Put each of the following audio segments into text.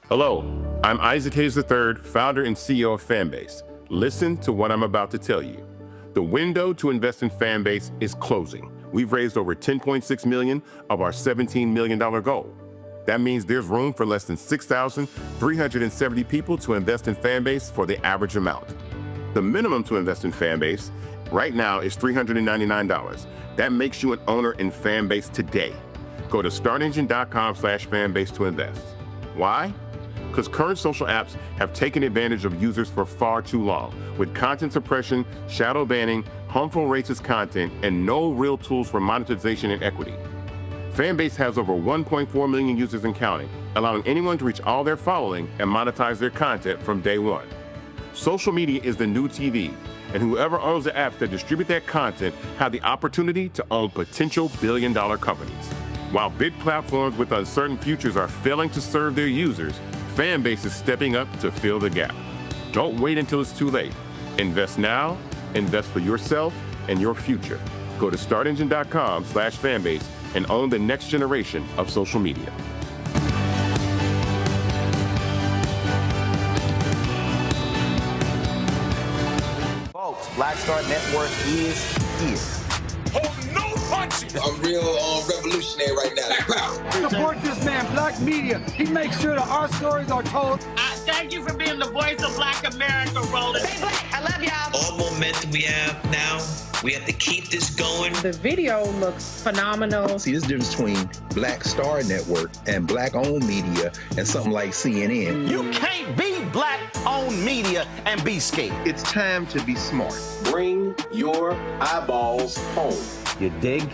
Hello, I'm Isaac Hayes III, founder and CEO of Fanbase. Listen to what I'm about to tell you. The window to invest in Fanbase is closing. We've raised over $10.6 million of our $17 million goal. That means there's room for less than 6,370 people to invest in Fanbase for the average amount. The minimum to invest in Fanbase right now is $399. That makes you an owner in Fanbase today. Go to startengine.com/fanbase to invest. Why? Because current social apps have taken advantage of users for far too long, with content suppression, shadow banning, harmful racist content, and no real tools for monetization and equity. Fanbase has over 1.4 million users and counting, allowing anyone to reach all their following and monetize their content from day one. Social media is the new TV, and whoever owns the apps that distribute that content have the opportunity to own potential billion-dollar companies. While big platforms with uncertain futures are failing to serve their users, Fanbase is stepping up to fill the gap. Don't wait until it's too late. Invest now, invest for yourself and your future. Go to startengine.com/fanbase and own the next generation of social media. Folks, Black Star Network is here. Oh, no punches! I'm real revolutionary right now. Support this man, Black Media. He makes sure that our stories are told. Thank you for being the voice of Black America, Roland. Stay black. I love y'all. All momentum we have now, we have to keep this going. The video looks phenomenal. See, there's a difference between Black Star Network and Black-owned media and something like CNN. You can't be Black-owned media and be scared. It's time to be smart. Bring your eyeballs home. You dig?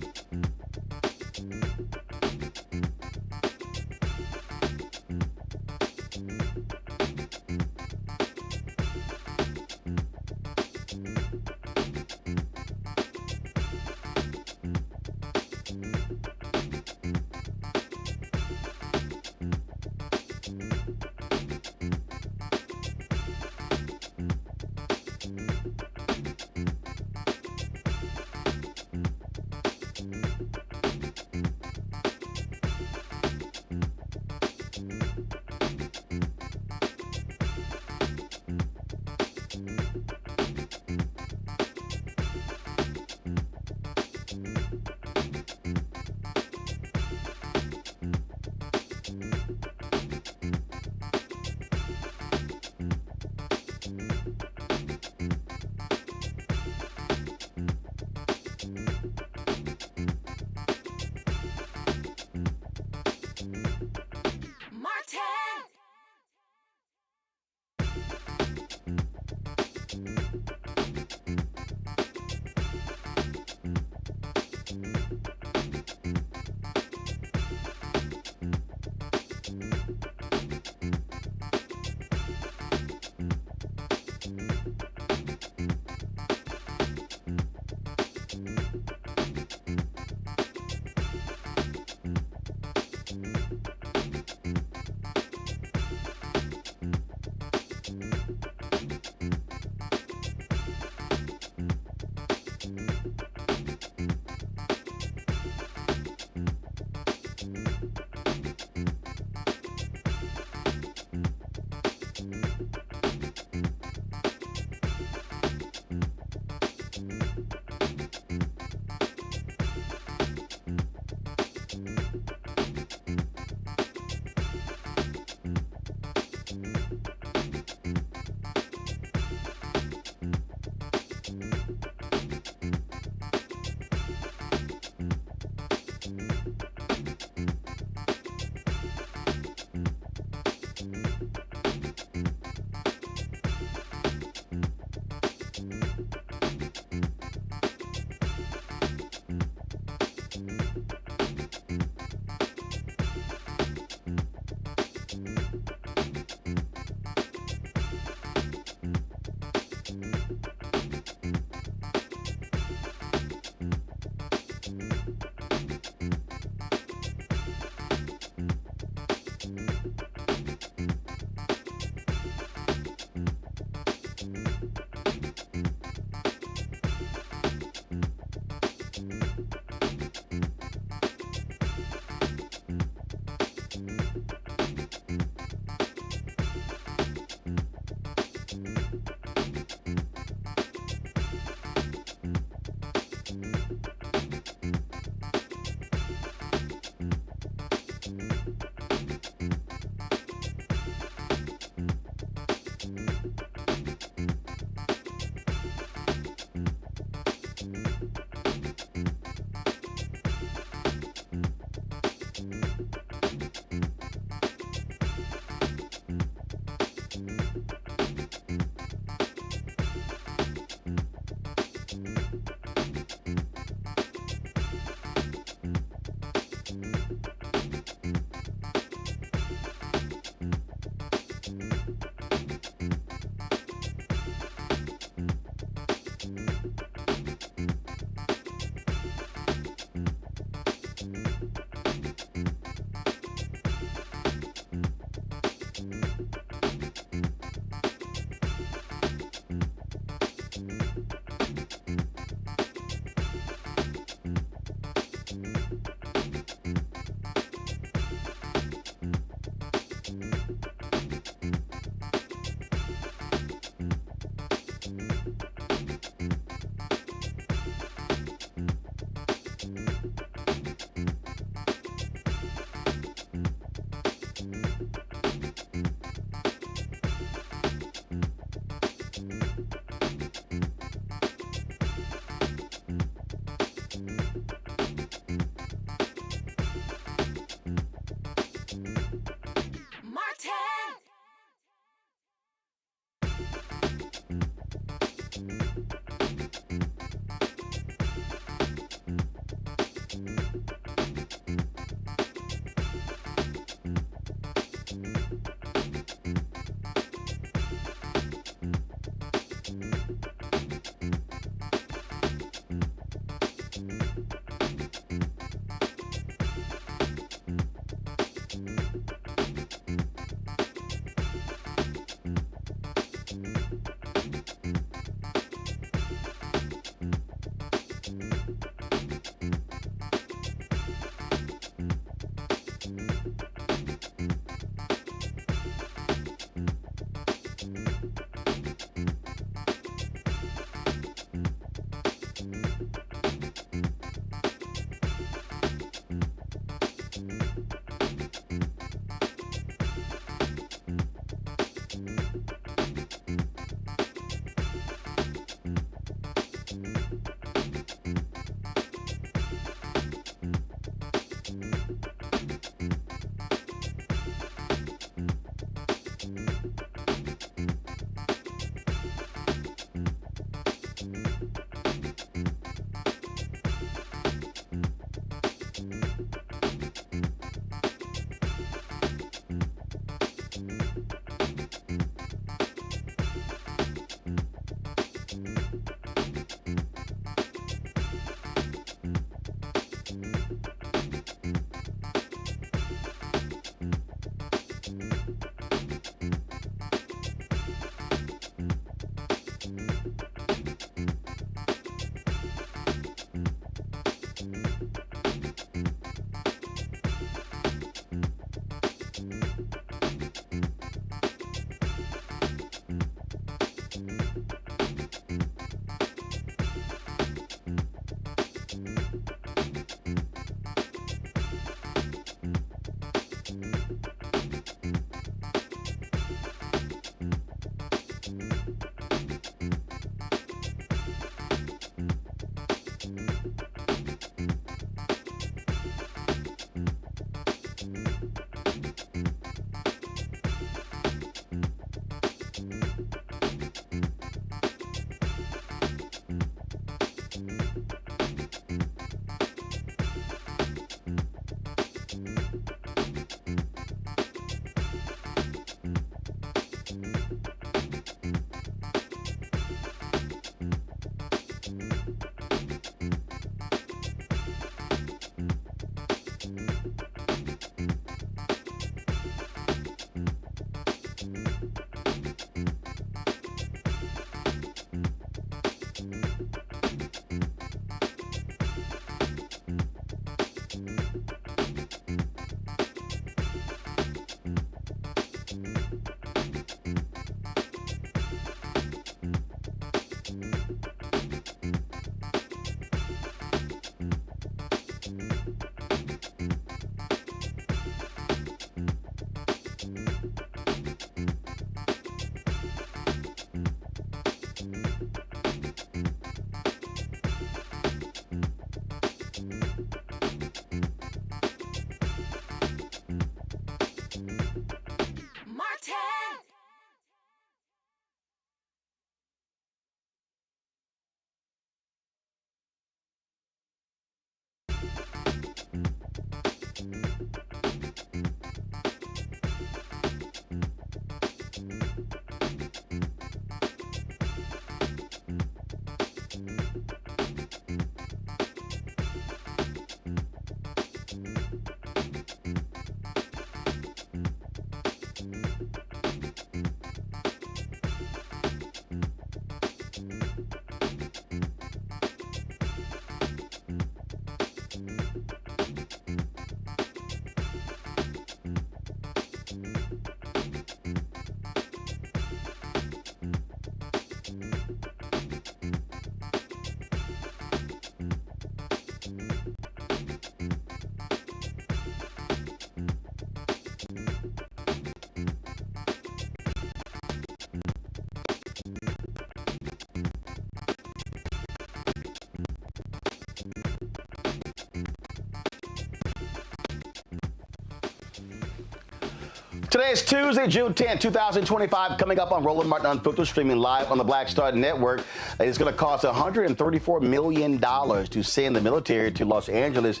Today is Tuesday, June 10, 2025. Coming up on Roland Martin Unfiltered, streaming live on the Black Star Network. It's going to cost $134 million to send the military to Los Angeles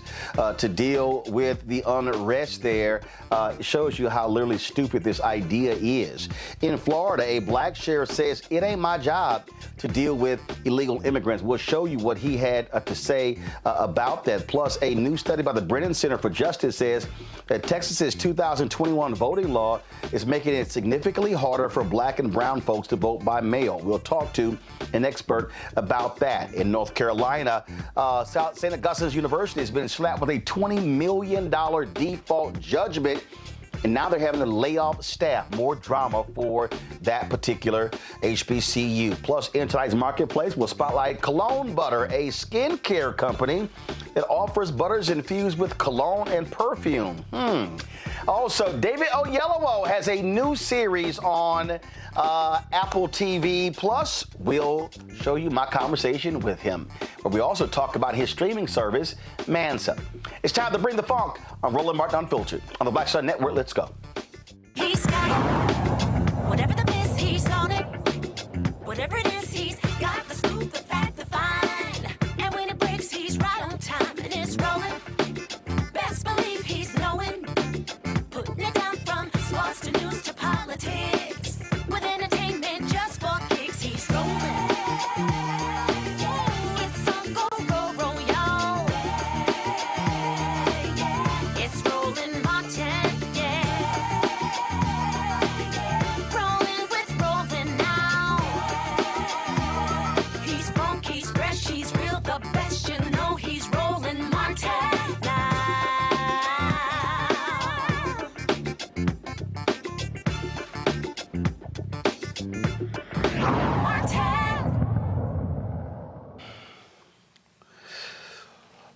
to deal with the unrest there. It shows you how literally stupid this idea is. In Florida, a black sheriff says, "It ain't my job to deal with illegal immigrants." We'll show you what he had to say about that. Plus, a new study by the Brennan Center for Justice says that Texas's 2021 voting law is making it significantly harder for black and brown folks to vote by mail. We'll talk to an expert about that. In North Carolina, St. Augustine's University has been slapped with a $20 million default judgment, and now they're having to lay off staff. More drama for that particular HBCU. Plus, in tonight's marketplace, we'll spotlight Cologne Butter, a skincare company that offers butters infused with cologne and perfume. Also, David Oyelowo has a new series on Apple TV+. Plus, we'll show you my conversation with him, where we also talk about his streaming service, Mansa. It's time to bring the funk on Roland Martin Unfiltered on the Black Star Network. Let's go. He's got it. Whatever the miss, he's on it. Whatever it is, he's got the scoop, the fact, the find. And when it breaks, he's right on time and it's rolling. Best believe he's knowing. Putting it down from sports to news to politics. With entertainment just for kicks, he's rolling. It's on go, roll, roll, y'all. It's Roland Martin, rolling with Roland now. He's funky, he's fresh, he's real, the best, you know he's Roland Martin now.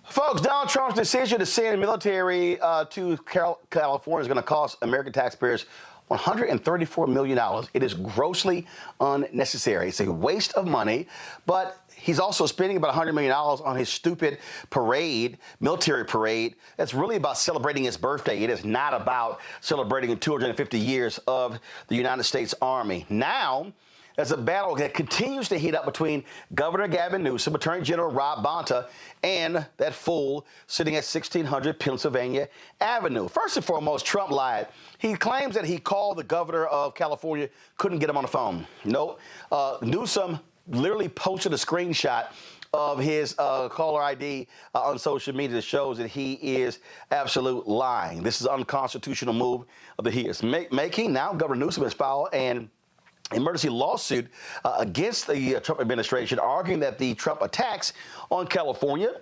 Folks, Donald Trump's decision to send military to California is going to cost American taxpayers $134 million. It is grossly unnecessary. It's a waste of money, but he's also spending about $100 million on his stupid parade, military parade. That's really about celebrating his birthday. It is not about celebrating 250 years of the United States Army. Now, there's a battle that continues to heat up between Governor Gavin Newsom, Attorney General Rob Bonta, and that fool sitting at 1600 Pennsylvania Avenue. First and foremost, Trump lied. He claims that he called the governor of California, couldn't get him on the phone. Nope. Newsom literally posted a screenshot of his caller ID on social media that shows that he is absolute lying. This is an unconstitutional move that he is making. Now, Governor Newsom has filed an emergency lawsuit against the Trump administration, arguing that the Trump attacks on California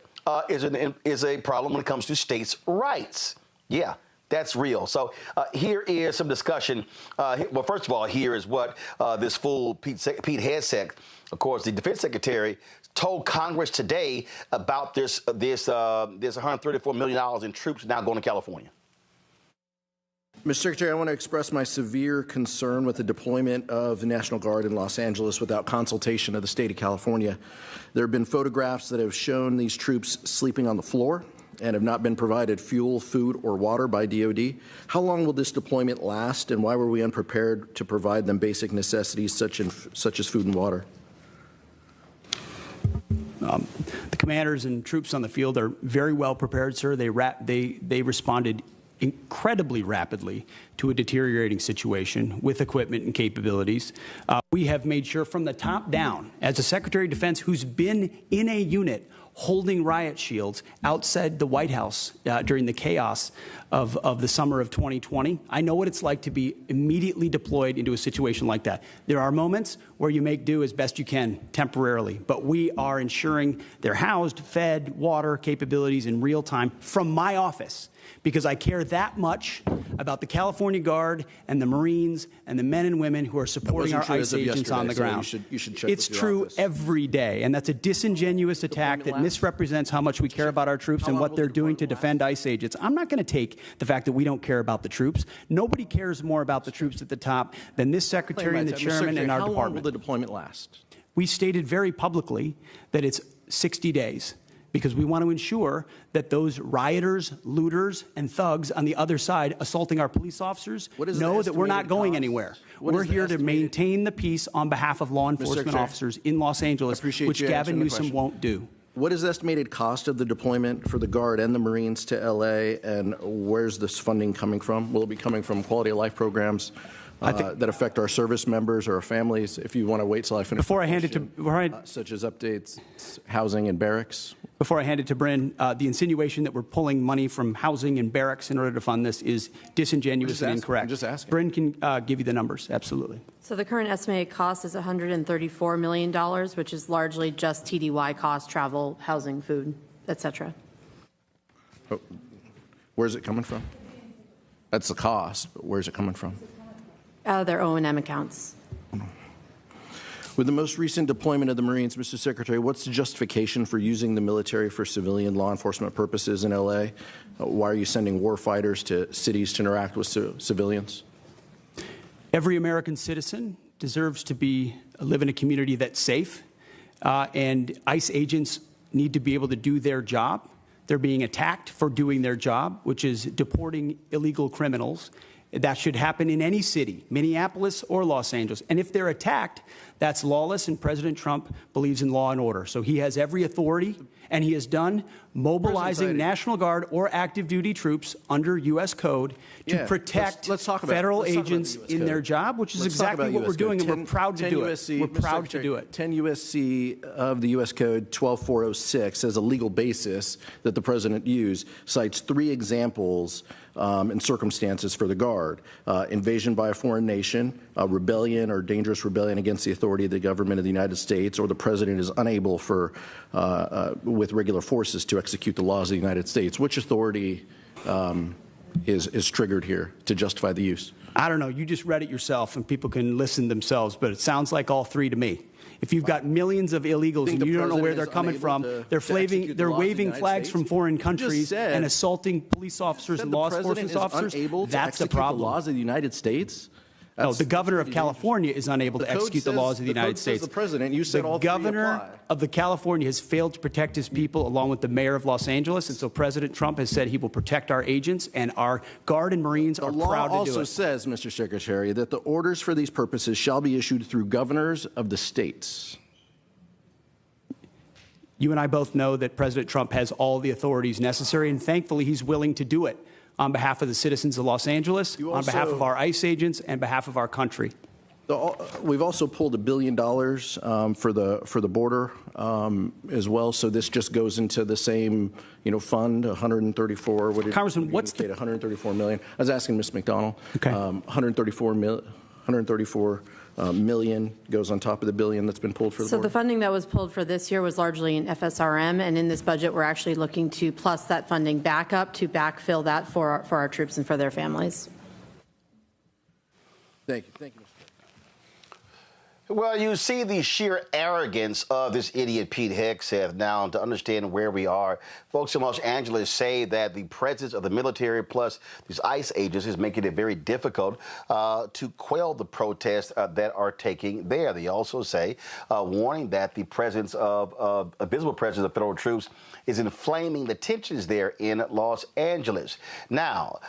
is a problem when it comes to states' rights. Yeah, that's real. So here is some discussion. Well, first of all, here is what this fool Pete Hegseth, of course, the Defense Secretary, told Congress today about this $134 million in troops now going to California. Mr. Secretary, I want to express my severe concern with the deployment of the National Guard in Los Angeles without consultation of the state of California. There have been photographs that have shown these troops sleeping on the floor and have not been provided fuel, food, or water by DOD. How long will this deployment last, and why were we unprepared to provide them basic necessities such as food and water? The commanders and troops on the field are very well prepared, sir. They responded incredibly rapidly to a deteriorating situation with equipment and capabilities. We have made sure from the top down, as a Secretary of Defense who's been in a unit holding riot shields outside the White House during the chaos of the summer of 2020. I know what it's like to be immediately deployed into a situation like that. There are moments where you make do as best you can temporarily, but we are ensuring they're housed, fed, water capabilities in real time from my office, because I care that much about the California Guard and the Marines and the men and women who are supporting our ICE agents on the ground. You should check it's with your true office. Every day, and that's a disingenuous attack that misrepresents how much we care about our troops and what they're doing to defend ICE agents. I'm not going to take the fact that we don't care about the troops. Nobody cares more about the troops at the top than this Secretary and the Chairman and our department. How long will the deployment last? We stated very publicly that it's 60 days. Because we want to ensure that those rioters, looters, and thugs on the other side assaulting our police officers know that we're not going anywhere. We're here to maintain the peace on behalf of law enforcement officers in Los Angeles, which Gavin Newsom won't do. What is the estimated cost of the deployment for the Guard and the Marines to L.A., and where's this funding coming from? Will it be coming from quality of life programs that affect our service members or our families? If you want to wait till I finish. Such as updates, housing and barracks. Before I hand it to Bryn, the insinuation that we're pulling money from housing and barracks in order to fund this is disingenuous and incorrect. I'm just asking. Bryn can give you the numbers. Absolutely. So the current estimated cost is $134 million, which is largely just TDY costs, travel, housing, food, etc. Where's it coming from? That's the cost, but where's it coming from? Out of their O&M accounts. With the most recent deployment of the Marines, Mr. Secretary, what's the justification for using the military for civilian law enforcement purposes in L.A.? Why are you sending war fighters to cities to interact with civilians? Every American citizen deserves to live in a community that's safe, and ICE agents need to be able to do their job. They're being attacked for doing their job, which is deporting illegal criminals. That should happen in any city, Minneapolis or Los Angeles. And if they're attacked, that's lawless, and President Trump believes in law and order. So he has every authority, and he has done mobilizing National Guard or active duty troops under U.S. code to protect federal agents in their job, which is exactly what we're doing, and we're proud to do it. We're proud to do it. 10 U.S.C. of the U.S. Code 12406 as a legal basis that the President used cites 3 examples and circumstances for the Guard: invasion by a foreign nation, rebellion or dangerous rebellion against the authority of the government of the United States, or the President is unable with regular forces to execute the laws of the United States. Which authority is triggered here to justify the use? I don't know. You just read it yourself, and people can listen themselves, but it sounds like all 3 to me. If you've got millions of illegals and you don't know where they're coming from, they're waving flags from foreign countries and assaulting police officers and law enforcement officers, that's the problem. The laws of the United States? No, the governor of California is unable to execute the laws of the United States. The President, you said all 3 apply. The governor of California has failed to protect his people, along with the mayor of Los Angeles, and so President Trump has said he will protect our agents, and our Guard and Marines are proud to do it. The law also says, Mr. Secretary, that the orders for these purposes shall be issued through governors of the states. You and I both know that President Trump has all the authorities necessary, and thankfully he's willing to do it on behalf of the citizens of Los Angeles, on behalf of our ICE agents, and behalf of our country. We've also pulled $1 billion for the border as well. So this just goes into the same fund, 134. What did Congressman, what's the 134 million? I was asking Ms. McDonald. Okay. 134 million goes on top of the billion that's been pulled for the border. So the funding that was pulled for this year was largely in FSRM, and in this budget, we're actually looking to plus that funding back up to backfill that for our troops and for their families. Thank you. Thank you, Mr. Well, you see the sheer arrogance of this idiot Pete Hegseth. Now, to understand where we are, folks in Los Angeles say that the presence of the military plus these ICE agents is making it very difficult to quell the protests that are taking there. They also say, warning that the presence of a visible presence of federal troops is inflaming the tensions there in Los Angeles. Now,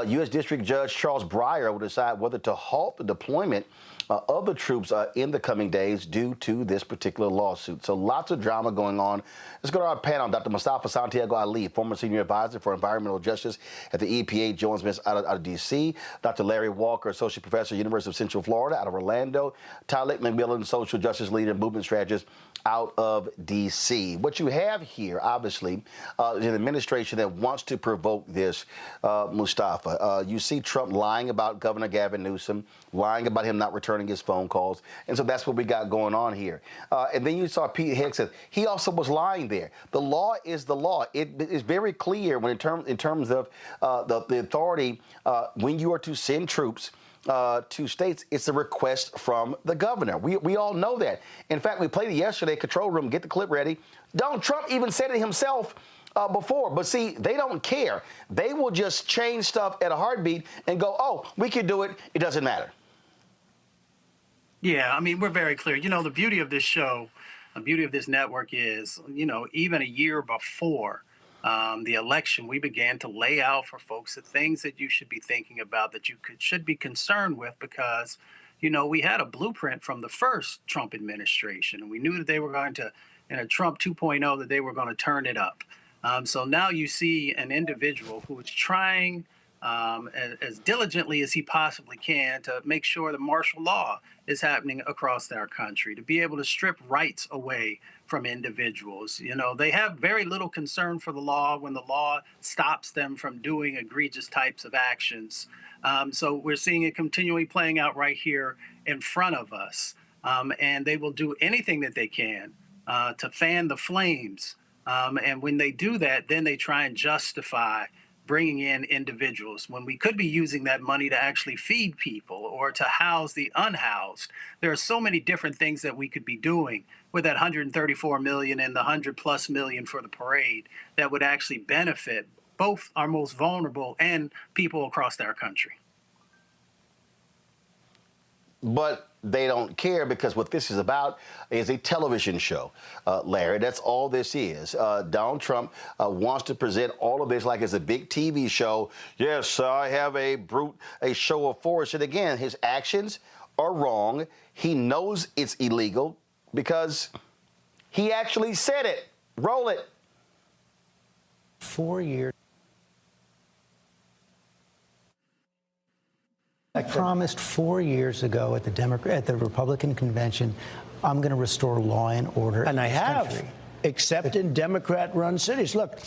U.S. District Judge Charles Breyer will decide whether to halt the deployment of the troops in in the coming days due to this particular lawsuit. So lots of drama going on. Let's go to our panel. Dr. Mustafa Santiago Ali, former senior advisor for environmental justice at the EPA, joins us out of D.C. Dr. Larry Walker, associate professor, University of Central Florida, out of Orlando. Tyler McMillan, social justice leader and movement strategist out of D.C. What you have here, obviously, is an administration that wants to provoke this, Mustafa. You see Trump lying about Governor Gavin Newsom, lying about him not returning his phone calls. And so that's what we got going on here. And then you saw Pete Hegseth. He also was lying there. The law is the law. It is very clear when in terms of the authority when you are to send troops to states, it's a request from the governor. We all know that. In fact, we played it yesterday, control room, get the clip ready. Donald Trump even said it himself before. But see, they don't care. They will just change stuff at a heartbeat and go, oh, we can do it. It doesn't matter. Yeah, I mean, we're very clear. You know, the beauty of this show, the beauty of this network is, you know, even a year before the election, we began to lay out for folks the things that you should be thinking about, that you should be concerned with, because, you know, we had a blueprint from the first Trump administration, and we knew that they were going to, in a Trump 2.0, that they were going to turn it up. So now you see an individual who is trying as diligently as he possibly can to make sure the martial law is happening across our country, to be able to strip rights away from individuals. You know, they have very little concern for the law when the law stops them from doing egregious types of actions. So we're seeing it continually playing out right here in front of us. And they will do anything that they can to fan the flames. And when they do that, then they try and justify bringing in individuals when we could be using that money to actually feed people or to house the unhoused. There are so many different things that we could be doing with that $134 million and the $100+ million for the parade that would actually benefit both our most vulnerable and people across our country. But they don't care, because what this is about is a television show, Larry. That's all this is. Donald Trump wants to present all of this like it's a big TV show. Yes, I have a show of force. And again, his actions are wrong. He knows it's illegal because he actually said it. Roll it. 4 years. I promised 4 years ago at the Republican convention, I'm going to restore law and order. And I have, country. except in Democrat-run cities. Look,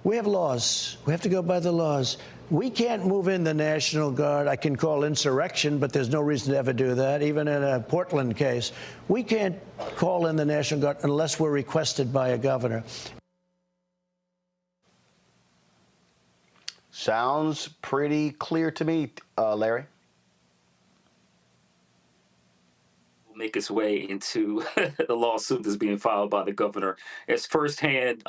we have laws. We have to go by the laws. We can't move in the National Guard. I can call insurrection, but there's no reason to ever do that, even in a Portland case. We can't call in the National Guard unless we're requested by a governor. Sounds pretty clear to me, Larry. Make its way into the lawsuit that's being filed by the governor. It's firsthand,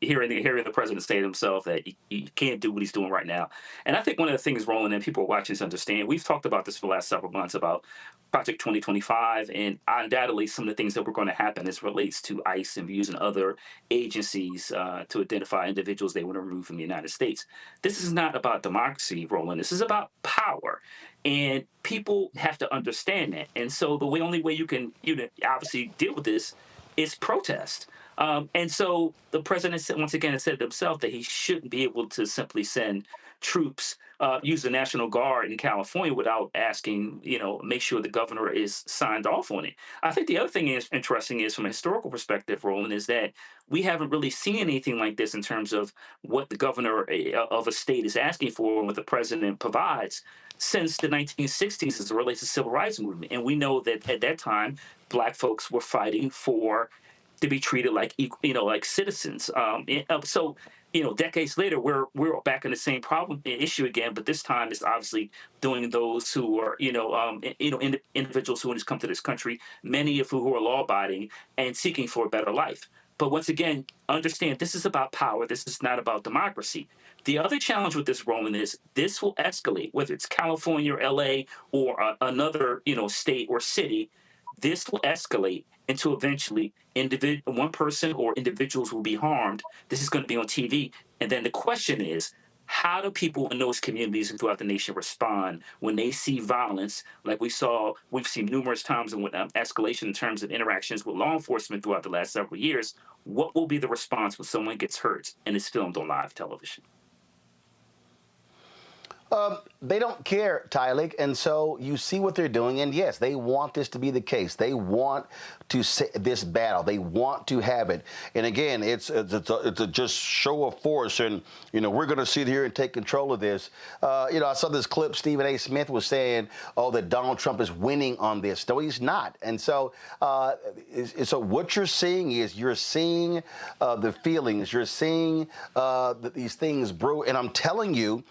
hearing the president say to himself that he can't do what he's doing right now. And I think one of the things, Roland, and people watching this understand, we've talked about this for the last several months about Project 2025, and undoubtedly some of the things that were going to happen as relates to ICE and using other agencies to identify individuals they want to remove from the United States. This is not about democracy, Roland. This is about power. And people have to understand that. And so the only way you can obviously deal with this is protest. And so the president, once again, has said to himself that he shouldn't be able to simply send troops, use the National Guard in California without asking, make sure the governor is signed off on it. I think the other thing is interesting is from a historical perspective, Roland, is that we haven't really seen anything like this in terms of what the governor of a state is asking for and what the president provides since the 1960s as it relates to the civil rights movement. And we know that at that time, Black folks were fighting to be treated like like citizens. So decades later, we're back in the same issue again, but this time it's obviously doing those who are, individuals who have come to this country, many of who are law-abiding and seeking for a better life. But once again, understand this is about power. This is not about democracy. The other challenge with this, Roland, is this will escalate, whether it's California or LA or another, state or city. This will escalate into eventually one person or individuals will be harmed. This is going to be on TV. And then the question is, How do people in those communities and throughout the nation respond when they see violence like we've seen numerous times in escalation in terms of interactions with law enforcement throughout the last several years? What will be the response when someone gets hurt and is filmed on live television? They don't care, Tylik, and so you see what they're doing, and yes, they want this to be the case. They want to this battle. They want to have it, and again, it's a just show of force, and we're going to sit here and take control of this. I saw this clip. Stephen A. Smith was saying, "Oh, that Donald Trump is winning on this." No, he's not, and so what you're seeing is the feelings. You're seeing these things brew, and I'm telling you.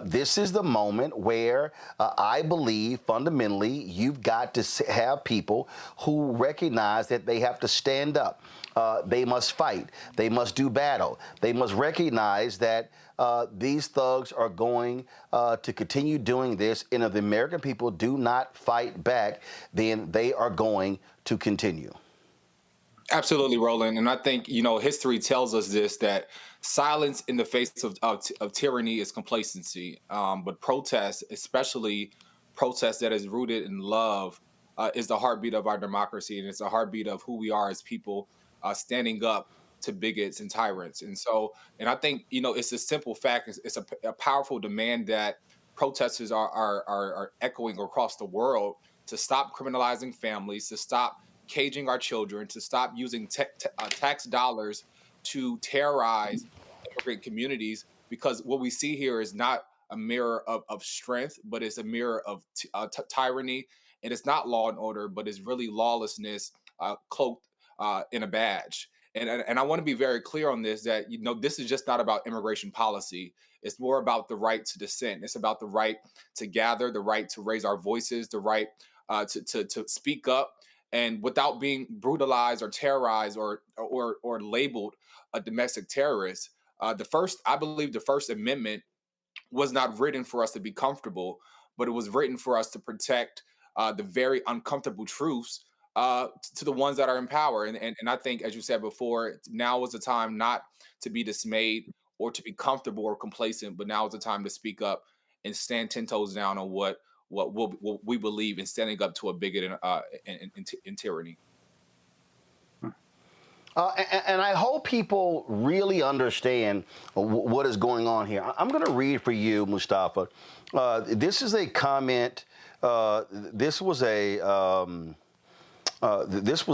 This is the moment where I believe fundamentally you've got to have people who recognize that they have to stand up. They must fight. They must do battle. They must recognize that these thugs are going to continue doing this. And if the American people do not fight back, then they are going to continue. Absolutely, Roland. And I think, history tells us this, that silence in the face of tyranny is complacency. But protest, especially protest that is rooted in love, is the heartbeat of our democracy. And it's the heartbeat of who we are as people standing up to bigots and tyrants. And I think, it's a simple fact. It's a powerful demand that protesters are echoing across the world to stop criminalizing families, to stop caging our children, to stop using tax dollars to terrorize immigrant communities, because what we see here is not a mirror of strength, but it's a mirror of tyranny, and it's not law and order, but it's really lawlessness cloaked in a badge. And I want to be very clear on this, that this is just not about immigration policy. It's more about the right to dissent. It's about the right to gather, the right to raise our voices, the right to speak up, and without being brutalized or terrorized or labeled a domestic terrorist. I believe the First Amendment was not written for us to be comfortable, but it was written for us to protect the very uncomfortable truths to the ones that are in power. And I think, as you said before, now is the time not to be dismayed or to be comfortable or complacent, but now is the time to speak up and stand 10 toes down on what we believe in, standing up to a bigot and tyranny. And I hope people really understand what is going on here. I'm going to read for you, Mustafa. This is a comment. This was a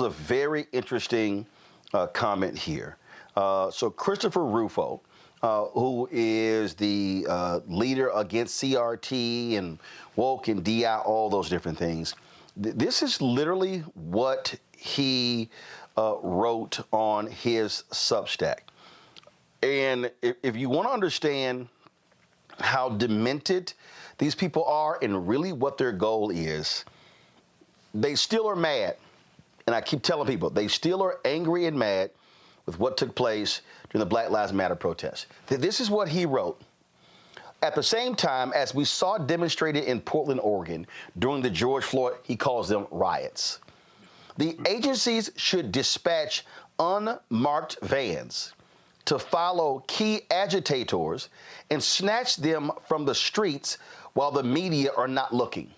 very interesting comment here. So Christopher Rufo, who is the leader against CRT and woke and DI, all those different things. This is literally what he wrote on his Substack. And if you want to understand how demented these people are and really what their goal is, they still are mad. And I keep telling people, they still are angry and mad with what took place during the Black Lives Matter protests. This is what he wrote. At the same time, as we saw demonstrated in Portland, Oregon, during the George Floyd, he calls them riots, the agencies should dispatch unmarked vans to follow key agitators and snatch them from the streets while the media are not looking.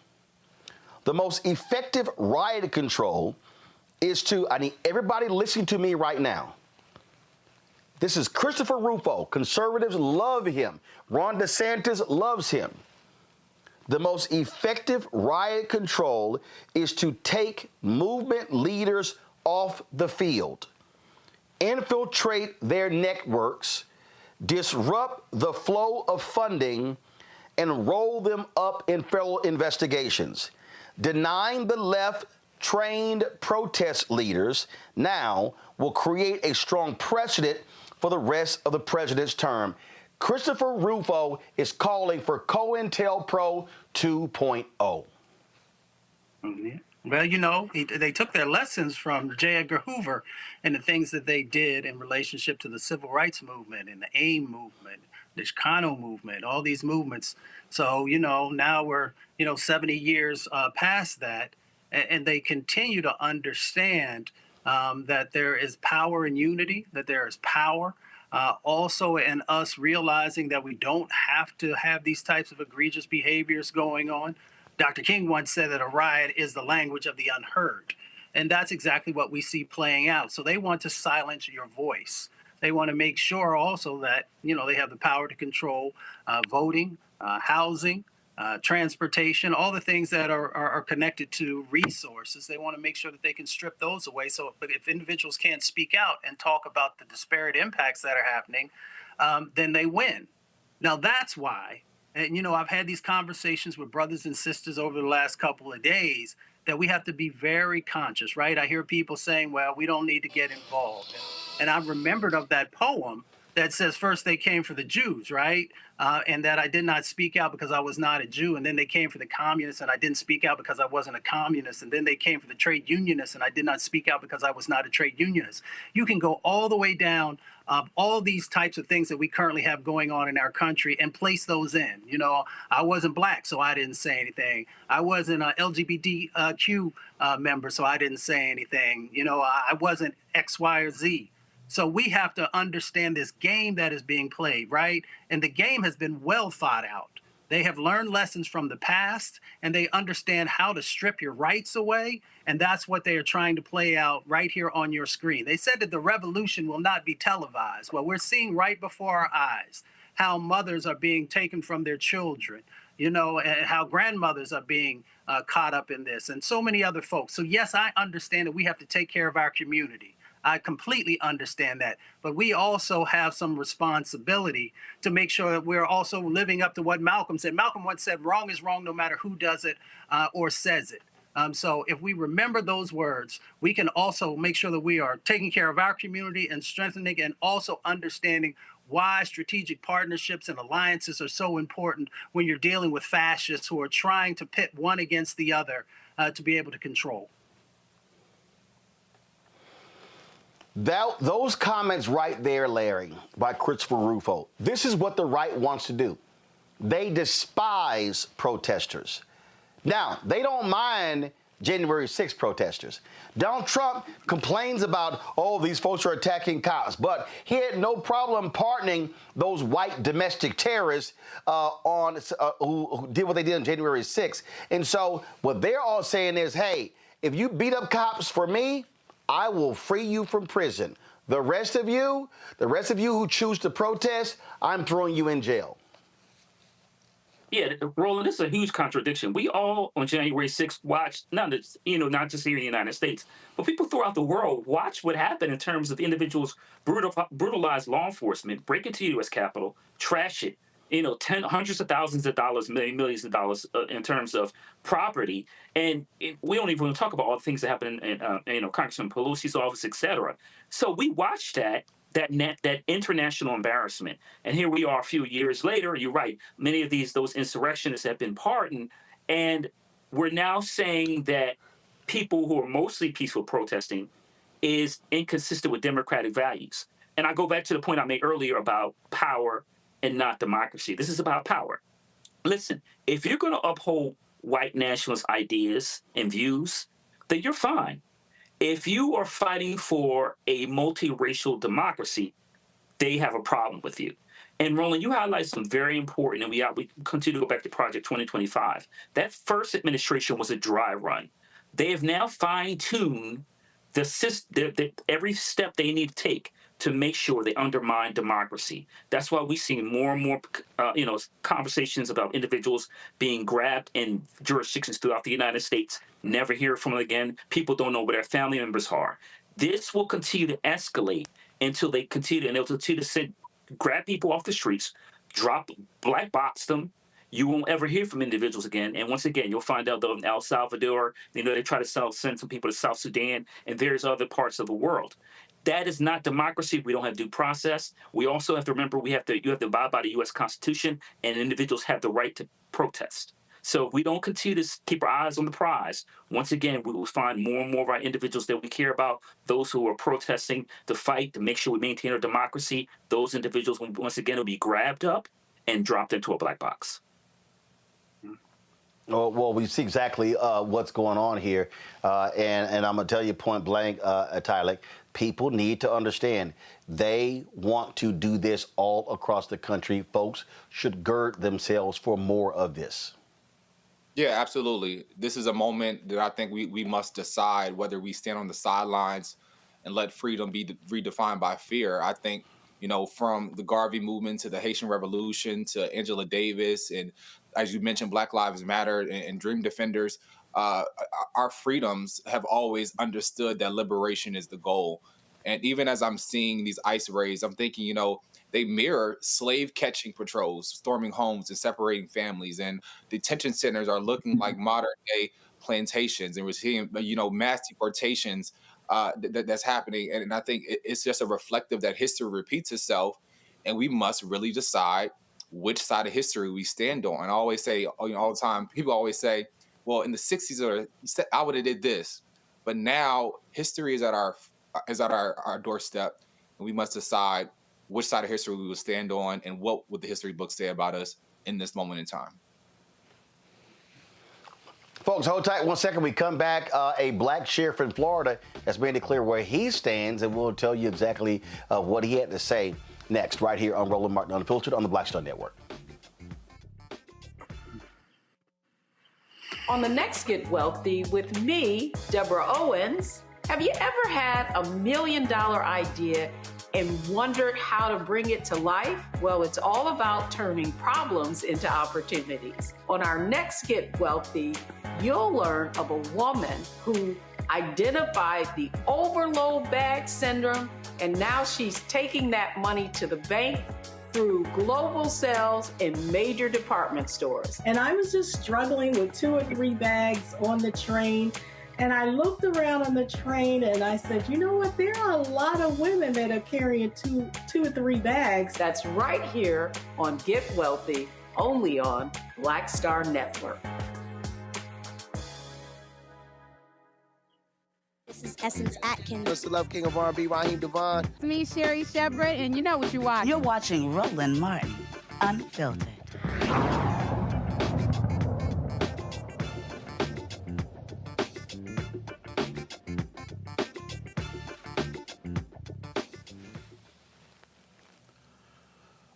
The most effective riot control is to, I need everybody listening to me right now. This is Christopher Rufo. Conservatives love him. Ron DeSantis loves him. The most effective riot control is to take movement leaders off the field, infiltrate their networks, disrupt the flow of funding, and roll them up in federal investigations. Denying the left trained protest leaders now will create a strong precedent for the rest of the president's term. Christopher Rufo is calling for COINTELPRO 2.0. Well, they took their lessons from J. Edgar Hoover and the things that they did in relationship to the civil rights movement and the AIM movement, the Chicano movement, all these movements. So, now we're, 70 years past that, and they continue to understand that there is power in unity, that there is power Also, in us realizing that we don't have to have these types of egregious behaviors going on. Dr. King once said that a riot is the language of the unheard. And that's exactly what we see playing out. So they want to silence your voice. They want to make sure also that, they have the power to control voting, housing, transportation, all the things that are connected to resources. They want to make sure that they can strip those away. So if individuals can't speak out and talk about the disparate impacts that are happening, then they win. Now, that's why, and I've had these conversations with brothers and sisters over the last couple of days, that we have to be very conscious, right? I hear people saying, well, we don't need to get involved. And I remembered of that poem that says, first they came for the Jews, right? And that I did not speak out because I was not a Jew. And then they came for the communists and I didn't speak out because I wasn't a communist. And then they came for the trade unionists and I did not speak out because I was not a trade unionist. You can go all the way down all these types of things that we currently have going on in our country and place those in. I wasn't black, so I didn't say anything. I wasn't an LGBTQ member, so I didn't say anything. I wasn't X, Y, or Z. So we have to understand this game that is being played, right? And the game has been well thought out. They have learned lessons from the past, and they understand how to strip your rights away. And that's what they are trying to play out right here on your screen. They said that the revolution will not be televised. Well, we're seeing right before our eyes how mothers are being taken from their children, and how grandmothers are being caught up in this, and so many other folks. So yes, I understand that we have to take care of our community. I completely understand that. But we also have some responsibility to make sure that we're also living up to what Malcolm said. Malcolm once said, wrong is wrong no matter who does it or says it. So if we remember those words, we can also make sure that we are taking care of our community and strengthening and also understanding why strategic partnerships and alliances are so important when you're dealing with fascists who are trying to pit one against the other to be able to control. Those comments right there, Larry, by Christopher Rufo, this is what the right wants to do. They despise protesters. Now, they don't mind January 6th protesters. Donald Trump complains about, these folks are attacking cops, but he had no problem pardoning those white domestic terrorists who did what they did on January 6th. And so what they're all saying is, hey, if you beat up cops for me, I will free you from prison. The rest of you who choose to protest, I'm throwing you in jail. Yeah, Roland, this is a huge contradiction. We all on January 6th watched, not just here in the United States, but people throughout the world watch what happened in terms of individuals brutalize law enforcement, break into the U.S. Capitol, trash it, hundreds of thousands of dollars, millions of dollars in terms of property. And we don't even talk about all the things that happen in Congressman Pelosi's office, et cetera. So we watched that international embarrassment. And here we are a few years later. You're right. Many of those insurrectionists have been pardoned. And we're now saying that people who are mostly peaceful protesting is inconsistent with democratic values. And I go back to the point I made earlier about power and not democracy. This is about power. Listen, if you're going to uphold white nationalist ideas and views, then you're fine. If you are fighting for a multiracial democracy, they have a problem with you. And Roland, you highlight some very important, and we continue to go back to Project 2025. That first administration was a dry run. They have now fine-tuned every step they need to take to make sure they undermine democracy. That's why we see more and more, conversations about individuals being grabbed in jurisdictions throughout the United States. Never hear from them again. People don't know where their family members are. This will continue to escalate until they continue, and they'll continue to grab people off the streets, black box them. You won't ever hear from individuals again. And once again, you'll find out that in El Salvador, they try to send some people to South Sudan and various other parts of the world. That is not democracy. We don't have due process. We also have to remember you have to abide by the U.S. Constitution, and individuals have the right to protest. So if we don't continue to keep our eyes on the prize, once again, we will find more and more of our individuals that we care about, those who are protesting to fight, to make sure we maintain our democracy. Those individuals, once again, will be grabbed up and dropped into a black box. Well, we see exactly what's going on here. And I'm going to tell you point blank, Tyler, people need to understand they want to do this all across the country. Folks should gird themselves for more of this. Yeah, absolutely. This is a moment that I think we must decide whether we stand on the sidelines and let freedom be redefined by fear. I think, from the Garvey movement to the Haitian Revolution to Angela Davis, and as you mentioned, Black Lives Matter and Dream Defenders, our freedoms have always understood that liberation is the goal. And even as I'm seeing these ICE raids, I'm thinking, they mirror slave catching patrols, storming homes and separating families. And detention centers are looking like modern day plantations. And we're seeing, mass deportations that's happening. And I think it's just a reflective that history repeats itself. And we must really decide which side of history we stand on. And I always say, all the time, people always say, well, in the 60s, I would have did this. But now history is at our doorstep. And we must decide which side of history we will stand on and what would the history books say about us in this moment in time. Folks, hold tight 1 second. We come back. A black sheriff in Florida has made it clear where he stands, and we'll tell you exactly what he had to say next, right here on Roland Martin Unfiltered on the Black Star Network. On the next Get Wealthy with me, Deborah Owens, have you ever had $1 million idea and wondered how to bring it to life? Well, it's all about turning problems into opportunities. On our next Get Wealthy, you'll learn of a woman who identified the overload bag syndrome, and now she's taking that money to the bank through global sales in major department stores. And I was just struggling with 2 or 3 bags on the train. And I looked around on the train and I said, you know what? There are a lot of women that are carrying 2 or 3 bags. That's right here on Get Wealthy, only on Black Star Network. This is Essence Atkins. What's the love king of R&B, Raheem Devon? It's me, Sherry Shepard, and you know what you watch. You're watching Roland Martin Unfiltered.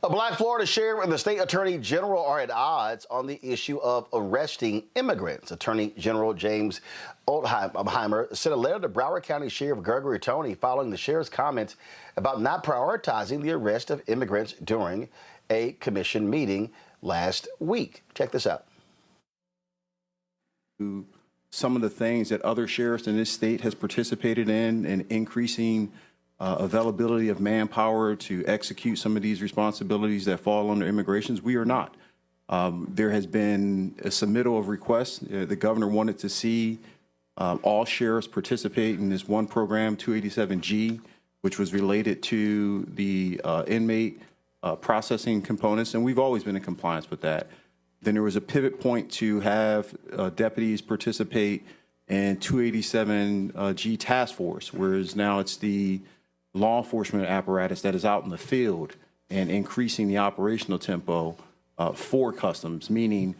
A black Florida sheriff and the state attorney general are at odds on the issue of arresting immigrants. Attorney General James Oldheimer sent a letter to Broward County Sheriff Gregory Toney following the sheriff's comments about not prioritizing the arrest of immigrants during a commission meeting last week. Check this out. Some of the things that other sheriffs in this state has participated in increasing availability of manpower to execute some of these responsibilities that fall under immigrations, we are not. There has been a submittal of requests. The governor wanted to see all sheriffs participate in this one program, 287G, which was related to the inmate processing components, and we've always been in compliance with that. Then there was a pivot point to have deputies participate in 287G task force, whereas now it's the law enforcement apparatus that is out in the field and increasing the operational tempo for customs, meaning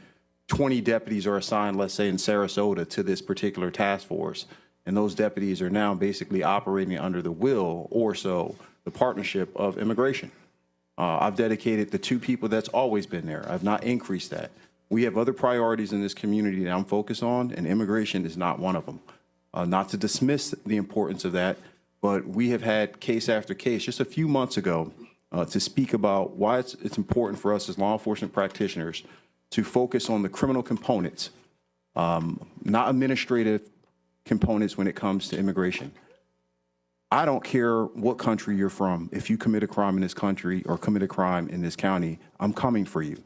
20 deputies are assigned, let's say in Sarasota, to this particular task force. And those deputies are now basically operating under the will, or so, the partnership of immigration. I've dedicated the 2 people that's always been there. I've not increased that. We have other priorities in this community that I'm focused on, and immigration is not one of them. Not to dismiss the importance of that, but we have had case after case just a few months ago to speak about why it's important for us as law enforcement practitioners to focus on the criminal components, not administrative components when it comes to immigration. I don't care what country you're from. If you commit a crime in this country or commit a crime in this county, I'm coming for you.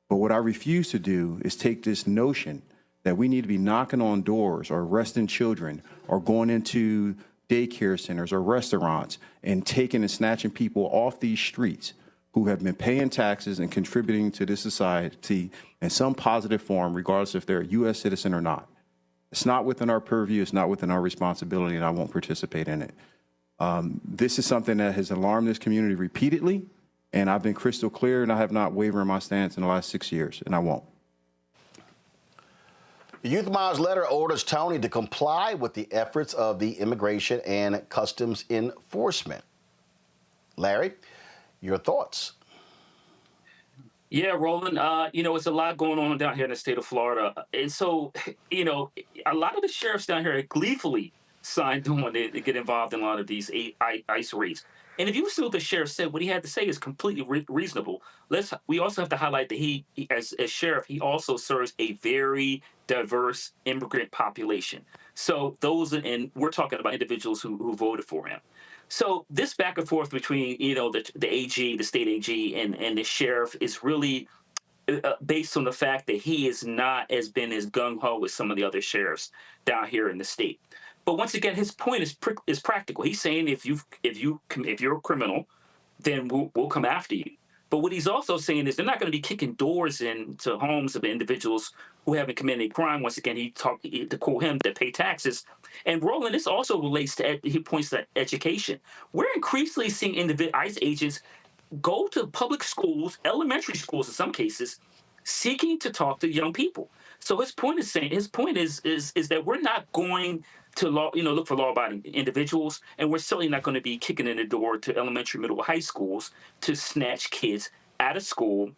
But what I refuse to do is take this notion that we need to be knocking on doors or arresting children or going into daycare centers or restaurants and taking and snatching people off these streets who have been paying taxes and contributing to this society in some positive form, regardless if they're a U.S. citizen or not. It's not within our purview. It's not within our responsibility, and I won't participate in it. This is something that has alarmed this community repeatedly, and I've been crystal clear, and I have not wavered in my stance in the last 6 years, and I won't. The Youth Miles letter orders Tony to comply with the efforts of the Immigration and Customs Enforcement. Larry, your thoughts? Yeah, Roland, it's a lot going on down here in the state of Florida. And so, a lot of the sheriffs down here gleefully signed on to get involved in a lot of these ICE raids. And if you listen to what the sheriff said, what he had to say is completely reasonable. We also have to highlight that he as sheriff, he also serves a very diverse immigrant population. So and we're talking about individuals who voted for him. So this back and forth between, the AG, the state AG, and the sheriff is really based on the fact that he is not as gung-ho as some of the other sheriffs down here in the state. But once again, his point is practical. He's saying if you're a criminal, then we'll come after you. But what he's also saying is they're not going to be kicking doors into homes of individuals who haven't committed a crime. Once again, to quote him, that pay taxes. And Roland, this also relates to, he points to education. We're increasingly seeing ICE agents go to public schools, elementary schools in some cases, seeking to talk to young people. So his point is that we're not going to look for law-abiding individuals, and we're certainly not going to be kicking in the door to elementary, middle, or high schools to snatch kids out of school.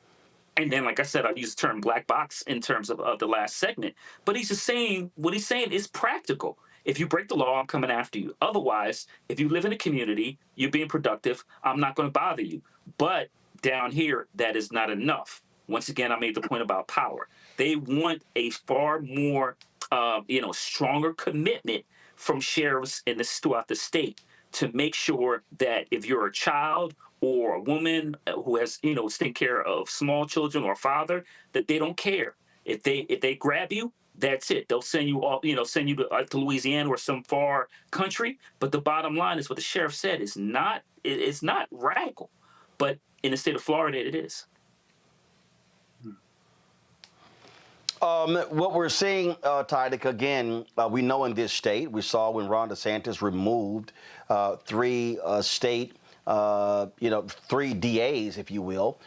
And then, like I said, I use the term black box in terms of the last segment. But he's just saying, what he's saying is practical. If you break the law, I'm coming after you. Otherwise, if you live in a community, you're being productive, I'm not going to bother you. But down here, that is not enough. Once again, I made the point about power. They want a far more, stronger commitment from sheriffs throughout the state to make sure that if you're a child or a woman who has, taken care of small children or a father, that they don't care. If they grab you, that's it. They'll send you to Louisiana or some far country. But the bottom line is what the sheriff said is it's not radical, but in the state of Florida, it is. What we're seeing, Tydick, again, we know in this state, we saw when Ron DeSantis removed three DAs, if you will,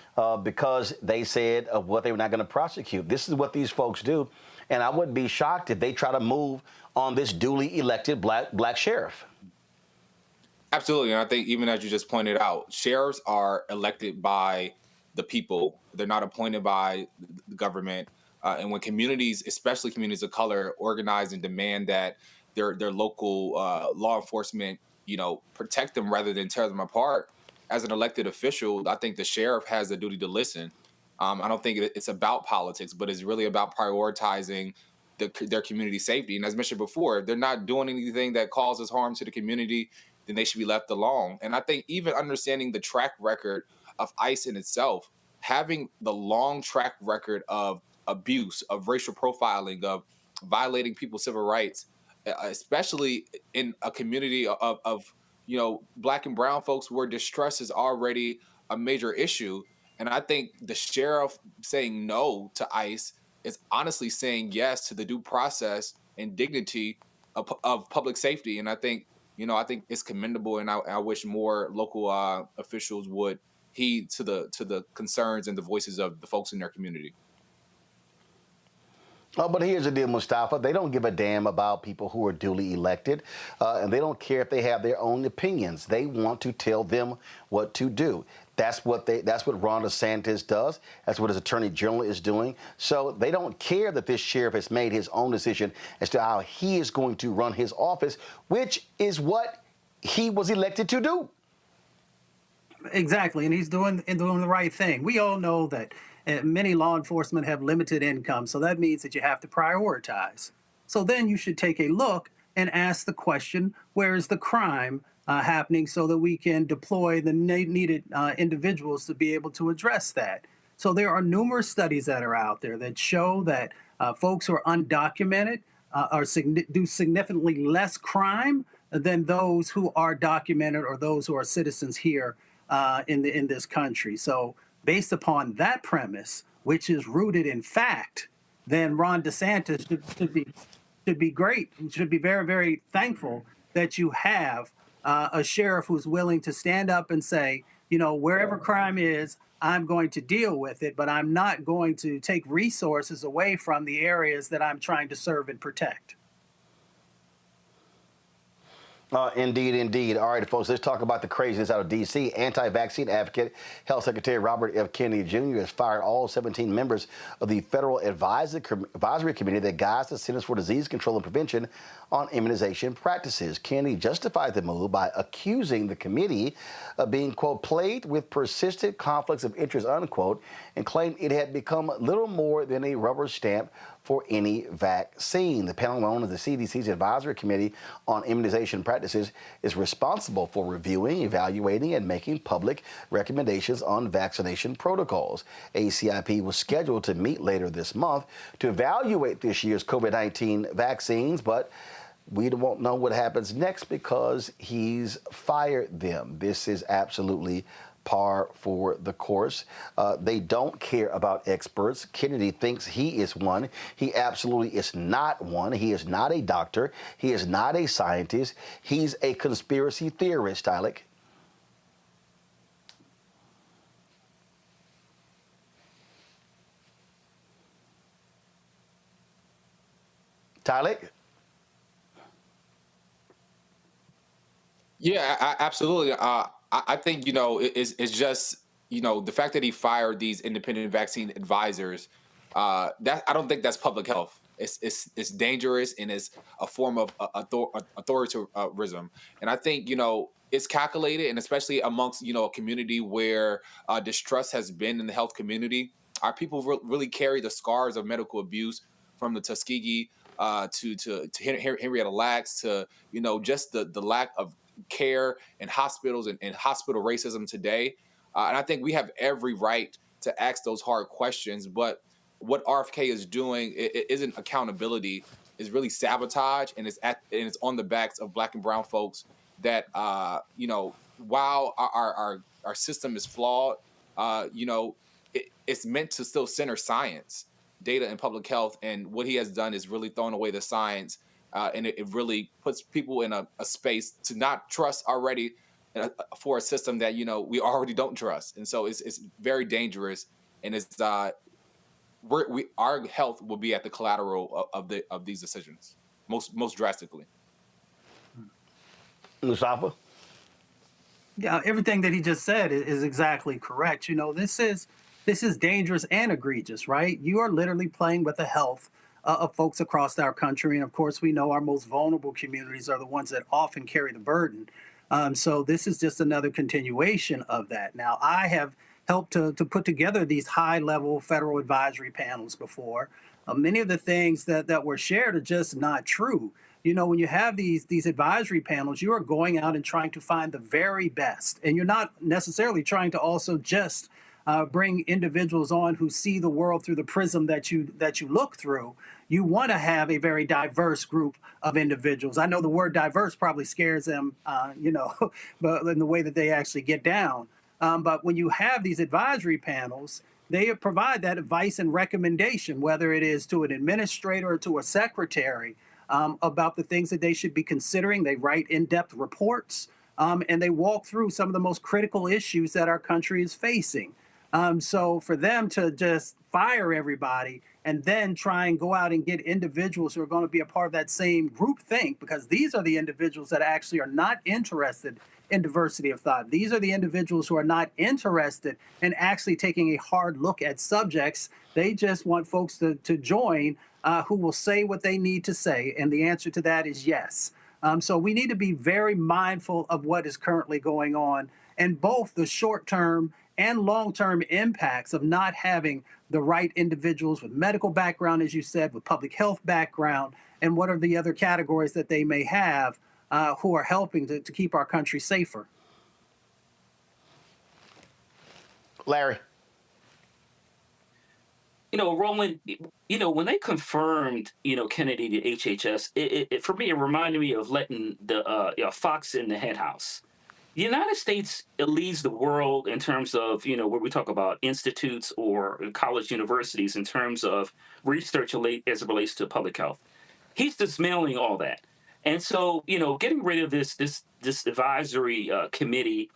because they said of what they were not going to prosecute. This is what these folks do. And I wouldn't be shocked if they try to move on this duly elected black sheriff. Absolutely. And I think even as you just pointed out, sheriffs are elected by the people. They're not appointed by the government. And when communities, especially communities of color, organize and demand that their local law enforcement, protect them rather than tear them apart, as an elected official, I think the sheriff has a duty to listen. I don't think it's about politics, but it's really about prioritizing their community safety. And as mentioned before, if they're not doing anything that causes harm to the community, then they should be left alone. And I think even understanding the track record of ICE in itself, having the long track record of abuse, of racial profiling, of violating people's civil rights, especially in a community of black and brown folks where distress is already a major issue. And I think the sheriff saying no to ICE is honestly saying yes to the due process and dignity of public safety. And I think it's commendable, and I wish more local officials would heed to the concerns and the voices of the folks in their community. But here's the deal, Mustafa. They don't give a damn about people who are duly elected, and they don't care if they have their own opinions. They want to tell them what to do. That's what Ron DeSantis does. That's what his attorney general is doing. So they don't care that this sheriff has made his own decision as to how he is going to run his office, which is what he was elected to do. Exactly, and he's doing the right thing. We all know that many law enforcement have limited income, so that means that you have to prioritize. So then you should take a look and ask the question, where is the crime happening, so that we can deploy the needed individuals to be able to address that. So there are numerous studies that are out there that show that folks who are undocumented do significantly less crime than those who are documented or those who are citizens here in this country. So based upon that premise, which is rooted in fact, then Ron DeSantis should be great. Should be very, very thankful that you have a sheriff who's willing to stand up and say, wherever crime is, I'm going to deal with it, but I'm not going to take resources away from the areas that I'm trying to serve and protect. Indeed, indeed. All right, folks, let's talk about the craziness out of D.C. Anti-vaccine advocate, Health Secretary Robert F. Kennedy Jr. has fired all 17 members of the Federal Advisory Committee that guides the Centers for Disease Control and Prevention on immunization practices. Kennedy justified the move by accusing the committee of being, quote, plagued with persistent conflicts of interest, unquote, and claimed it had become little more than a rubber stamp for any vaccine. The panel, known as the CDC's Advisory Committee on Immunization Practices, is responsible for reviewing, evaluating, and making public recommendations on vaccination protocols. ACIP was scheduled to meet later this month to evaluate this year's COVID-19 vaccines, but we won't know what happens next because he's fired them. This is absolutely par for the course. They don't care about experts. Kennedy thinks he is one. He absolutely is not one. He is not a doctor. He is not a scientist. He's a conspiracy theorist, Tyler. Tyler? Yeah, absolutely. I think, it's just, the fact that he fired these independent vaccine advisors, that I don't think that's public health. It's dangerous and it's a form of authoritarianism. And I think, it's calculated, and especially amongst, a community where distrust has been in the health community. Our people really carry the scars of medical abuse from the Tuskegee to Henrietta Lacks to, just the lack of care in hospitals and hospital racism today. And I think we have every right to ask those hard questions. But what RFK is doing it isn't accountability. It's really sabotage, and it's on the backs of Black and brown folks that, while our system is flawed, it's meant to still center science, data, and public health. And what he has done is really thrown away the science. And it really puts people in a space to not trust already for a system that, we already don't trust. And so it's very dangerous. And it's our health will be at the collateral of these decisions, most drastically. Mustafa? Yeah, everything that he just said is exactly correct. This is dangerous and egregious, right? You are literally playing with the health of folks across our country. And of course, we know our most vulnerable communities are the ones that often carry the burden. So this is just another continuation of that. Now, I have helped to put together these high-level federal advisory panels before. Many of the things that were shared are just not true. When you have these advisory panels, you are going out and trying to find the very best. And you're not necessarily trying to also just bring individuals on who see the world through the prism that you look through. You want to have a very diverse group of individuals. I know the word diverse probably scares them, but in the way that they actually get down. But when you have these advisory panels, they provide that advice and recommendation, whether it is to an administrator or to a secretary, about the things that they should be considering. They write in-depth reports, and they walk through some of the most critical issues that our country is facing. So for them to just fire everybody and then try and go out and get individuals who are going to be a part of that same group think, because these are the individuals that actually are not interested in diversity of thought. These are the individuals who are not interested in actually taking a hard look at subjects. They just want folks to join who will say what they need to say. And the answer to that is yes. So we need to be very mindful of what is currently going on, and both the short-term and long-term impacts of not having the right individuals with medical background, as you said, with public health background, and what are the other categories that they may have who are helping to keep our country safer. Larry? Roland, when they confirmed, Kennedy to HHS, it for me, it reminded me of letting the fox in the hen house. The United States leads the world in terms of, where we talk about institutes or college universities in terms of research as it relates to public health. He's dismantling all that. And so, getting rid of this advisory committee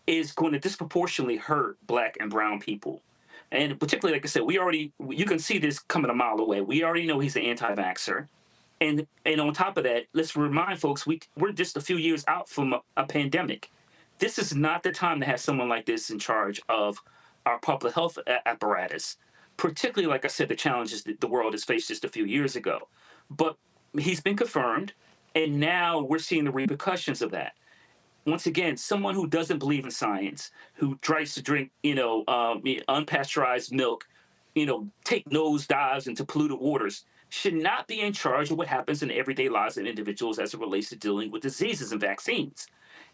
is going to disproportionately hurt Black and brown people. And particularly, like I said, you can see this coming a mile away. We already know he's an anti-vaxxer. And on top of that, let's remind folks, we're just a few years out from a pandemic. This is not the time to have someone like this in charge of our public health apparatus, particularly, like I said, the challenges that the world has faced just a few years ago. But he's been confirmed, and now we're seeing the repercussions of that. Once again, someone who doesn't believe in science, who tries to drink, unpasteurized milk, take nosedives into polluted waters, should not be in charge of what happens in everyday lives of individuals as it relates to dealing with diseases and vaccines.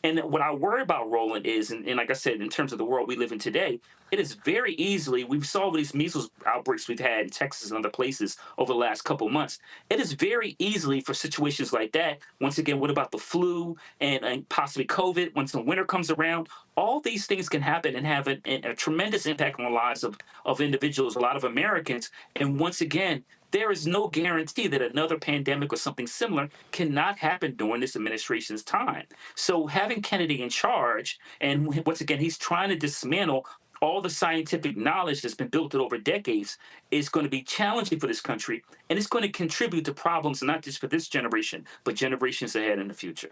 And what I worry about, Roland, is, and like I said, in terms of the world we live in today, it is very easily, we saw these measles outbreaks we've had in Texas and other places over the last couple of months. It is very easily for situations like that. Once again, what about the flu and possibly COVID? Once the winter comes around, all these things can happen and have a tremendous impact on the lives of individuals, a lot of Americans. And once again, there is no guarantee that another pandemic or something similar cannot happen during this administration's time. So having Kennedy in charge, and once again, he's trying to dismantle all the scientific knowledge that's been built over decades, is going to be challenging for this country, and it's going to contribute to problems not just for this generation, but generations ahead in the future.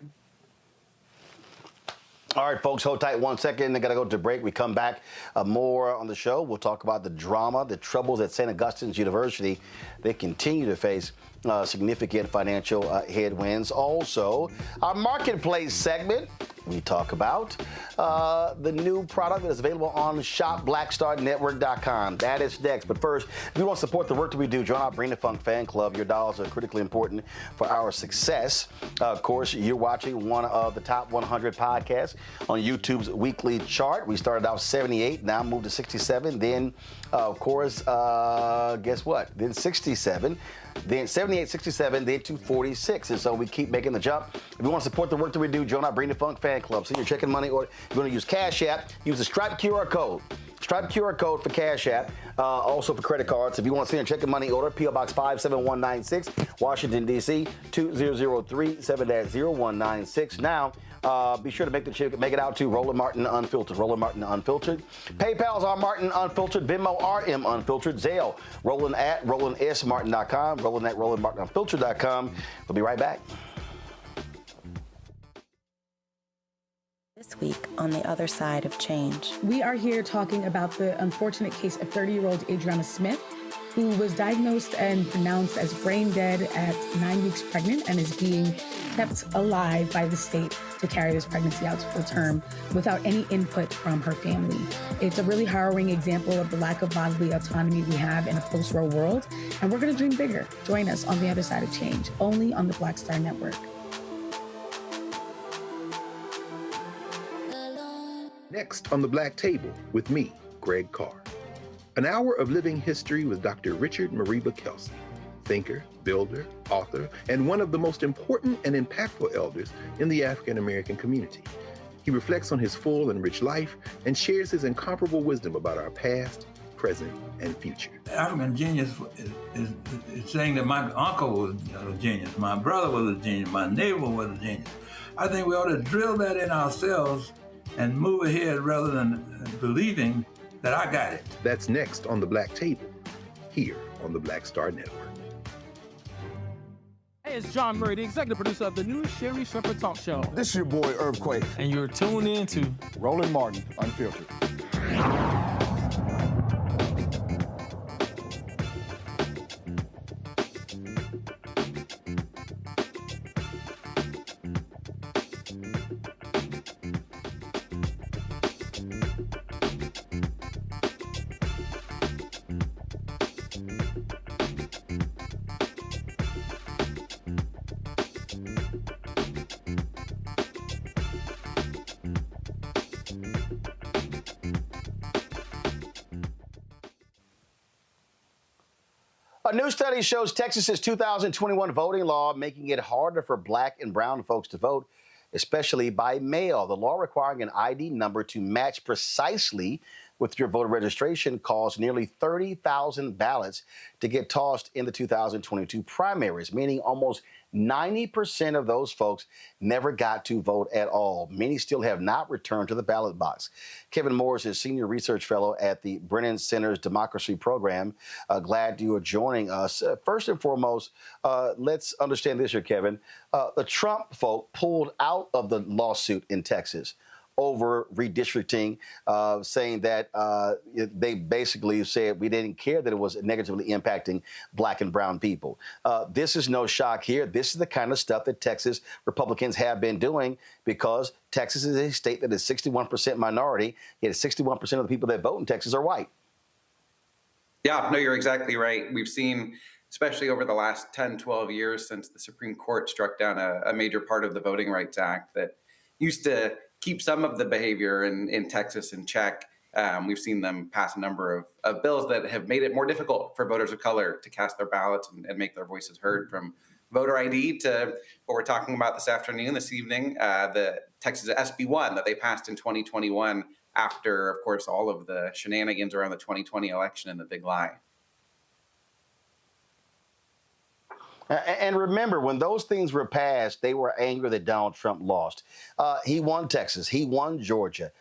All right, folks, hold tight 1 second. I got to go to break. We come back more on the show. We'll talk about the drama, the troubles at St. Augustine's University. They continue to face significant financial headwinds. Also, our marketplace segment, we talk about the new product that is available on shopblackstarnetwork.com. That is next. But first, if you want to support the work that we do, join our Bring the Funk fan club. Your dollars are critically important for our success. Of course, you're watching one of the top 100 podcasts on YouTube's weekly chart. We started out 78, now moved to 67. Then, of course, guess what? Then 67. Then 78, 67, then to 46. And so we keep making the jump. If you want to support the work that we do, join our Bring the Funk fan club. So you're checking money, or you're going to use Cash App, use the Stripe QR code. Stripe QR code for Cash App, also for credit cards. If you want to send a check and money order, P.O. Box 57196, Washington, D.C., 2003 7-0196. Now, be sure to make it out to Roland Martin Unfiltered. Roland Martin Unfiltered. PayPal's R Martin Unfiltered. Venmo RM Unfiltered. Zelle Roland at RolandSMartin.com. Roland at RolandMartinUnfiltered.com. We'll be right back. This week on The Other Side of Change. We are here talking about the unfortunate case of 30-year-old Adriana Smith, who was diagnosed and pronounced as brain dead at 9 weeks pregnant and is being kept alive by the state to carry this pregnancy out to full term without any input from her family. It's a really harrowing example of the lack of bodily autonomy we have in a post-war world, and we're going to dream bigger. Join us on The Other Side of Change, only on the Black Star Network. Next on the Black Table with me, Greg Carr. An hour of living history with Dr. Richard Mariba Kelsey, thinker, builder, author, and one of the most important and impactful elders in the African American community. He reflects on his full and rich life and shares his incomparable wisdom about our past, present, and future. African genius is saying that my uncle was a genius, my brother was a genius, my neighbor was a genius. I think we ought to drill that in ourselves and move ahead rather than believing that I got it. That's next on the Black Table, here on the Black Star Network. Hey, it's John Murray, the executive producer of the new Sherry Shepherd Talk Show. This is your boy, Earthquake. And you're tuned in to Roland Martin Unfiltered. A new study shows Texas's 2021 voting law making it harder for Black and brown folks to vote, especially by mail. The law requiring an ID number to match precisely with your voter registration caused nearly 30,000 ballots to get tossed in the 2022 primaries, meaning almost 90% of those folks never got to vote at all. Many still have not returned to the ballot box. Kevin Morris is Senior Research Fellow at the Brennan Center's Democracy Program. Glad you are joining us. First and foremost, let's understand this here, Kevin. The Trump folk pulled out of the lawsuit in Texas over redistricting, saying that they basically said we didn't care that it was negatively impacting black and brown people. This is no shock here. This is the kind of stuff that Texas Republicans have been doing because Texas is a state that is 61% minority, yet 61% of the people that vote in Texas are white. Yeah, no, you're exactly right. We've seen, especially over the last 10, 12 years since the Supreme Court struck down a major part of the Voting Rights Act that used to keep some of the behavior in Texas in check. We've seen them pass a number of bills that have made it more difficult for voters of color to cast their ballots and make their voices heard, from voter ID to what we're talking about this evening, the Texas SB1 that they passed in 2021 after, of course, all of the shenanigans around the 2020 election and the big lie. And remember, when those things were passed, they were angry that Donald Trump lost. He won Texas. He won Georgia.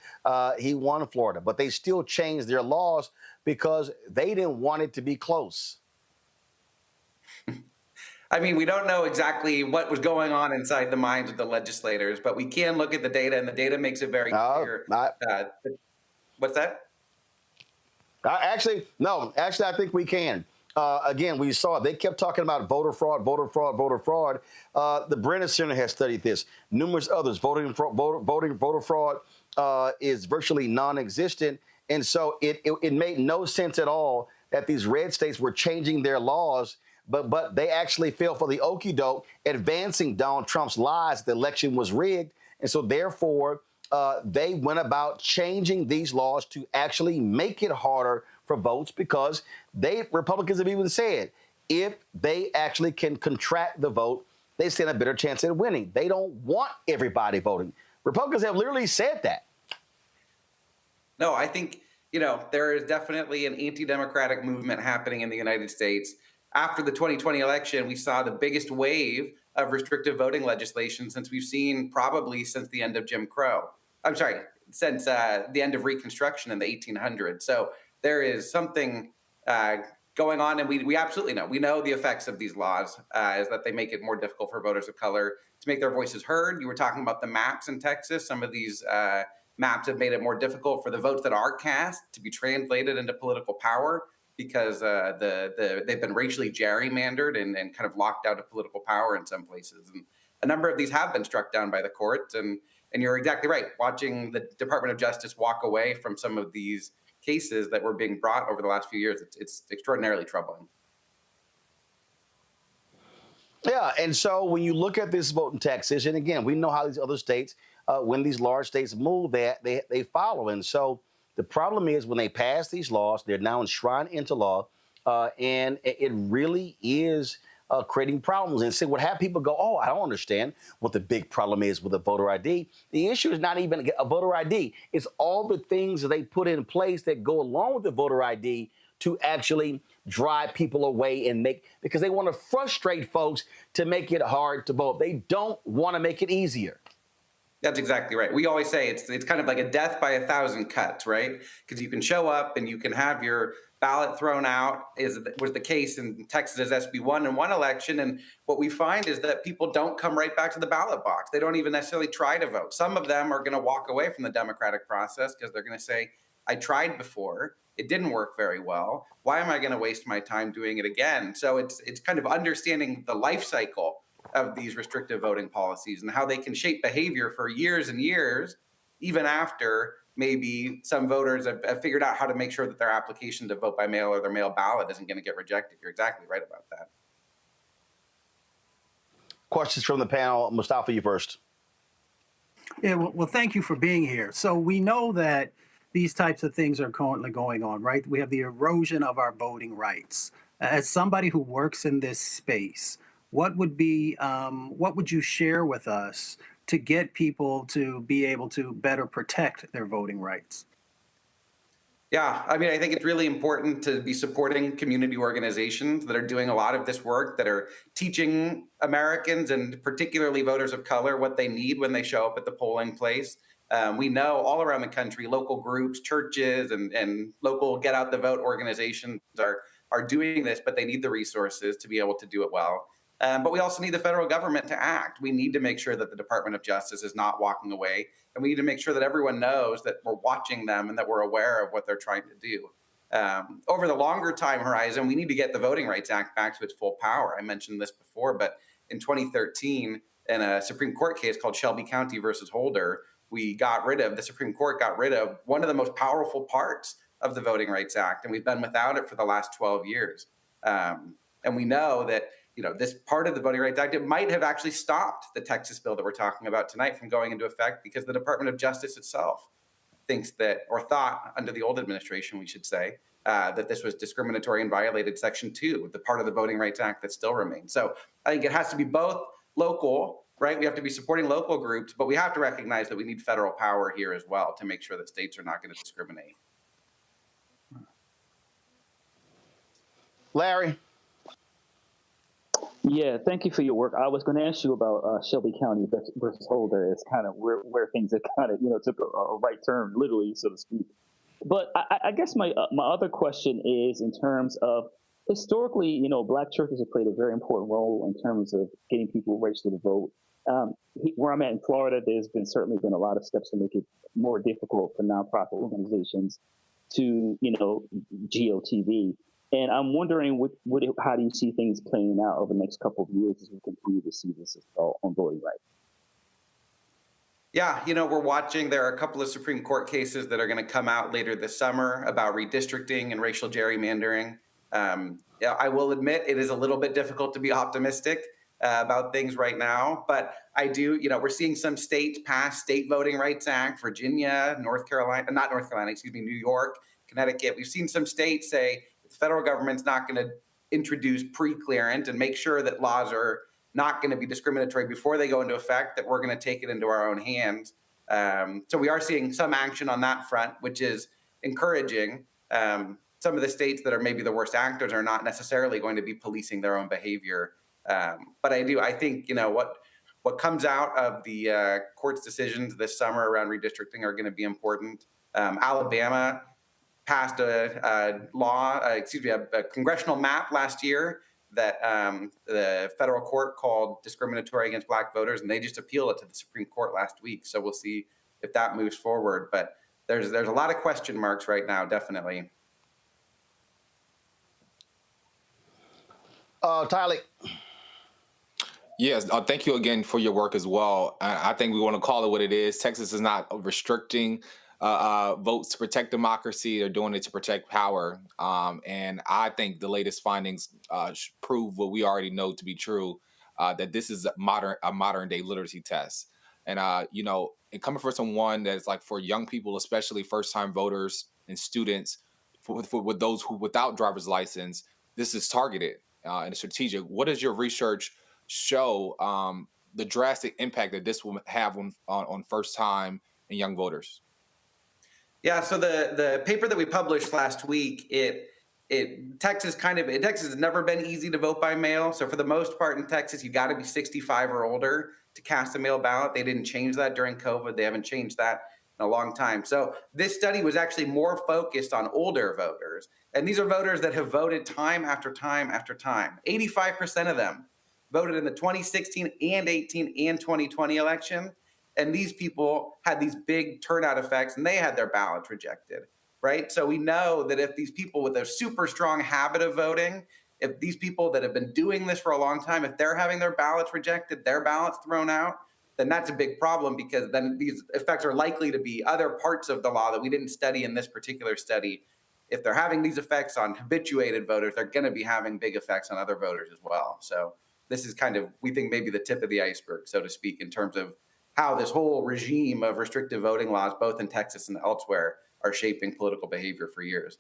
He won Florida. But they still changed their laws because they didn't want it to be close. I mean, we don't know exactly what was going on inside the minds of the legislators, but we can look at the data, and the data makes it very clear. What's that? Actually, I think we can. Again, we saw it. They kept talking about voter fraud, voter fraud, voter fraud. The Brennan Center has studied this. Numerous others. Voter fraud is virtually non-existent. And so it made no sense at all that these red states were changing their laws, but they actually fell for the okie doke, advancing Donald Trump's lies that the election was rigged. And so therefore, they went about changing these laws to actually make it harder for votes, because Republicans have even said if they actually can contract the vote, they stand a better chance at winning. They don't want everybody voting. Republicans have literally said that. No, I think, there is definitely an anti-democratic movement happening in the United States. After the 2020 election, we saw the biggest wave of restrictive voting legislation since we've seen probably since the end of Jim Crow. I'm sorry, since the end of Reconstruction in the 1800s. So there is something going on, and we absolutely know. We know the effects of these laws is that they make it more difficult for voters of color to make their voices heard. You were talking about the maps in Texas. Some of these maps have made it more difficult for the votes that are cast to be translated into political power, because they've been racially gerrymandered and kind of locked out of political power in some places. And a number of these have been struck down by the courts. And you're exactly right. Watching the Department of Justice walk away from some of these cases that were being brought over the last few years, it's extraordinarily troubling. Yeah, and so when you look at this vote in Texas, and again, we know how these other states, when these large states move, they follow. And so the problem is when they pass these laws, they're now enshrined into law, and it really is creating problems. And so what have people go, oh, I don't understand what the big problem is with a voter ID. The issue is not even a voter ID. It's all the things that they put in place that go along with the voter ID to actually drive people away and because they want to frustrate folks to make it hard to vote. They don't want to make it easier. That's exactly right. We always say it's kind of like a death by 1,000 cuts, right? Because you can show up and you can have your ballot thrown out, was the case in Texas SB1 in one election. And what we find is that people don't come right back to the ballot box. They don't even necessarily try to vote. Some of them are going to walk away from the democratic process because they're going to say, I tried before. It didn't work very well. Why am I going to waste my time doing it again? So it's kind of understanding the life cycle of these restrictive voting policies and how they can shape behavior for years and years, even after maybe some voters have figured out how to make sure that their application to vote by mail or their mail ballot isn't going to get rejected. You're exactly right about that. Questions from the panel. Mustafa, you first. Yeah, well, thank you for being here. So we know that these types of things are currently going on, right? We have the erosion of our voting rights. As somebody who works in this space, what would you share with us to get people to be able to better protect their voting rights? Yeah, I mean, I think it's really important to be supporting community organizations that are doing a lot of this work, that are teaching Americans and particularly voters of color what they need when they show up at the polling place. We know all around the country, local groups, churches, and local get out the vote organizations are doing this, but they need the resources to be able to do it well. But we also need the federal government to act. We need to make sure that the Department of Justice is not walking away. And we need to make sure that everyone knows that we're watching them and that we're aware of what they're trying to do. Over the longer time horizon, we need to get the Voting Rights Act back to its full power. I mentioned this before, but in 2013, in a Supreme Court case called Shelby County versus Holder, the Supreme Court got rid of one of the most powerful parts of the Voting Rights Act, and we've been without it for the last 12 years. And we know that this part of the Voting Rights Act, it might have actually stopped the Texas bill that we're talking about tonight from going into effect, because the Department of Justice itself thinks that, or thought under the old administration, we should say, that this was discriminatory and violated Section 2, the part of the Voting Rights Act that still remains. So I think it has to be both local, right? We have to be supporting local groups, but we have to recognize that we need federal power here as well to make sure that states are not going to discriminate. Larry. Yeah, thank you for your work. I was going to ask you about Shelby County versus Holder. It's kind of where things have kind of took a right turn, literally, so to speak. But I guess my other question is in terms of historically, Black churches have played a very important role in terms of getting people registered to vote. Where I'm at in Florida, there's certainly been a lot of steps to make it more difficult for nonprofit organizations to GOTV. And I'm wondering, how do you see things playing out over the next couple of years as we continue to see this assault on voting rights? Yeah, we're watching. There are a couple of Supreme Court cases that are going to come out later this summer about redistricting and racial gerrymandering. I will admit it is a little bit difficult to be optimistic about things right now, but I do, we're seeing some states pass state voting rights act, Virginia, New York, Connecticut. We've seen some states say, the federal government's not going to introduce pre-clearance and make sure that laws are not going to be discriminatory before they go into effect, that we're going to take it into our own hands. So we are seeing some action on that front, which is encouraging. Some of the states that are maybe the worst actors are not necessarily going to be policing their own behavior. But I think, what comes out of the court's decisions this summer around redistricting are going to be important. Alabama passed a congressional map last year that the federal court called discriminatory against Black voters, and they just appealed it to the Supreme Court last week. So we'll see if that moves forward. But there's a lot of question marks right now, definitely. Tyler. Yes, thank you again for your work as well. I think we want to call it what it is. Texas is not restricting votes to protect democracy. They're doing it to protect power. And I think the latest findings prove what we already know to be true, that this is a modern day literacy test. And, and coming from someone that's like, for young people, especially first time voters and students, with those who without driver's license, this is targeted and strategic. What does your research show the drastic impact that this will have on first time and young voters? Yeah, so the paper that we published last week, Texas has never been easy to vote by mail. So for the most part in Texas, you got to be 65 or older to cast a mail ballot. They didn't change that during COVID. They haven't changed that in a long time. So this study was actually more focused on older voters. And these are voters that have voted time after time after time. 85% of them voted in the 2016 and 18 and 2020 election. And these people had these big turnout effects, and they had their ballots rejected, right? So we know that if these people with a super strong habit of voting, if these people that have been doing this for a long time, if they're having their ballots rejected, their ballots thrown out, then that's a big problem, because then these effects are likely to be other parts of the law that we didn't study in this particular study. If they're having these effects on habituated voters, they're going to be having big effects on other voters as well. So this is we think maybe the tip of the iceberg, so to speak, in terms of how this whole regime of restrictive voting laws, both in Texas and elsewhere, are shaping political behavior for years.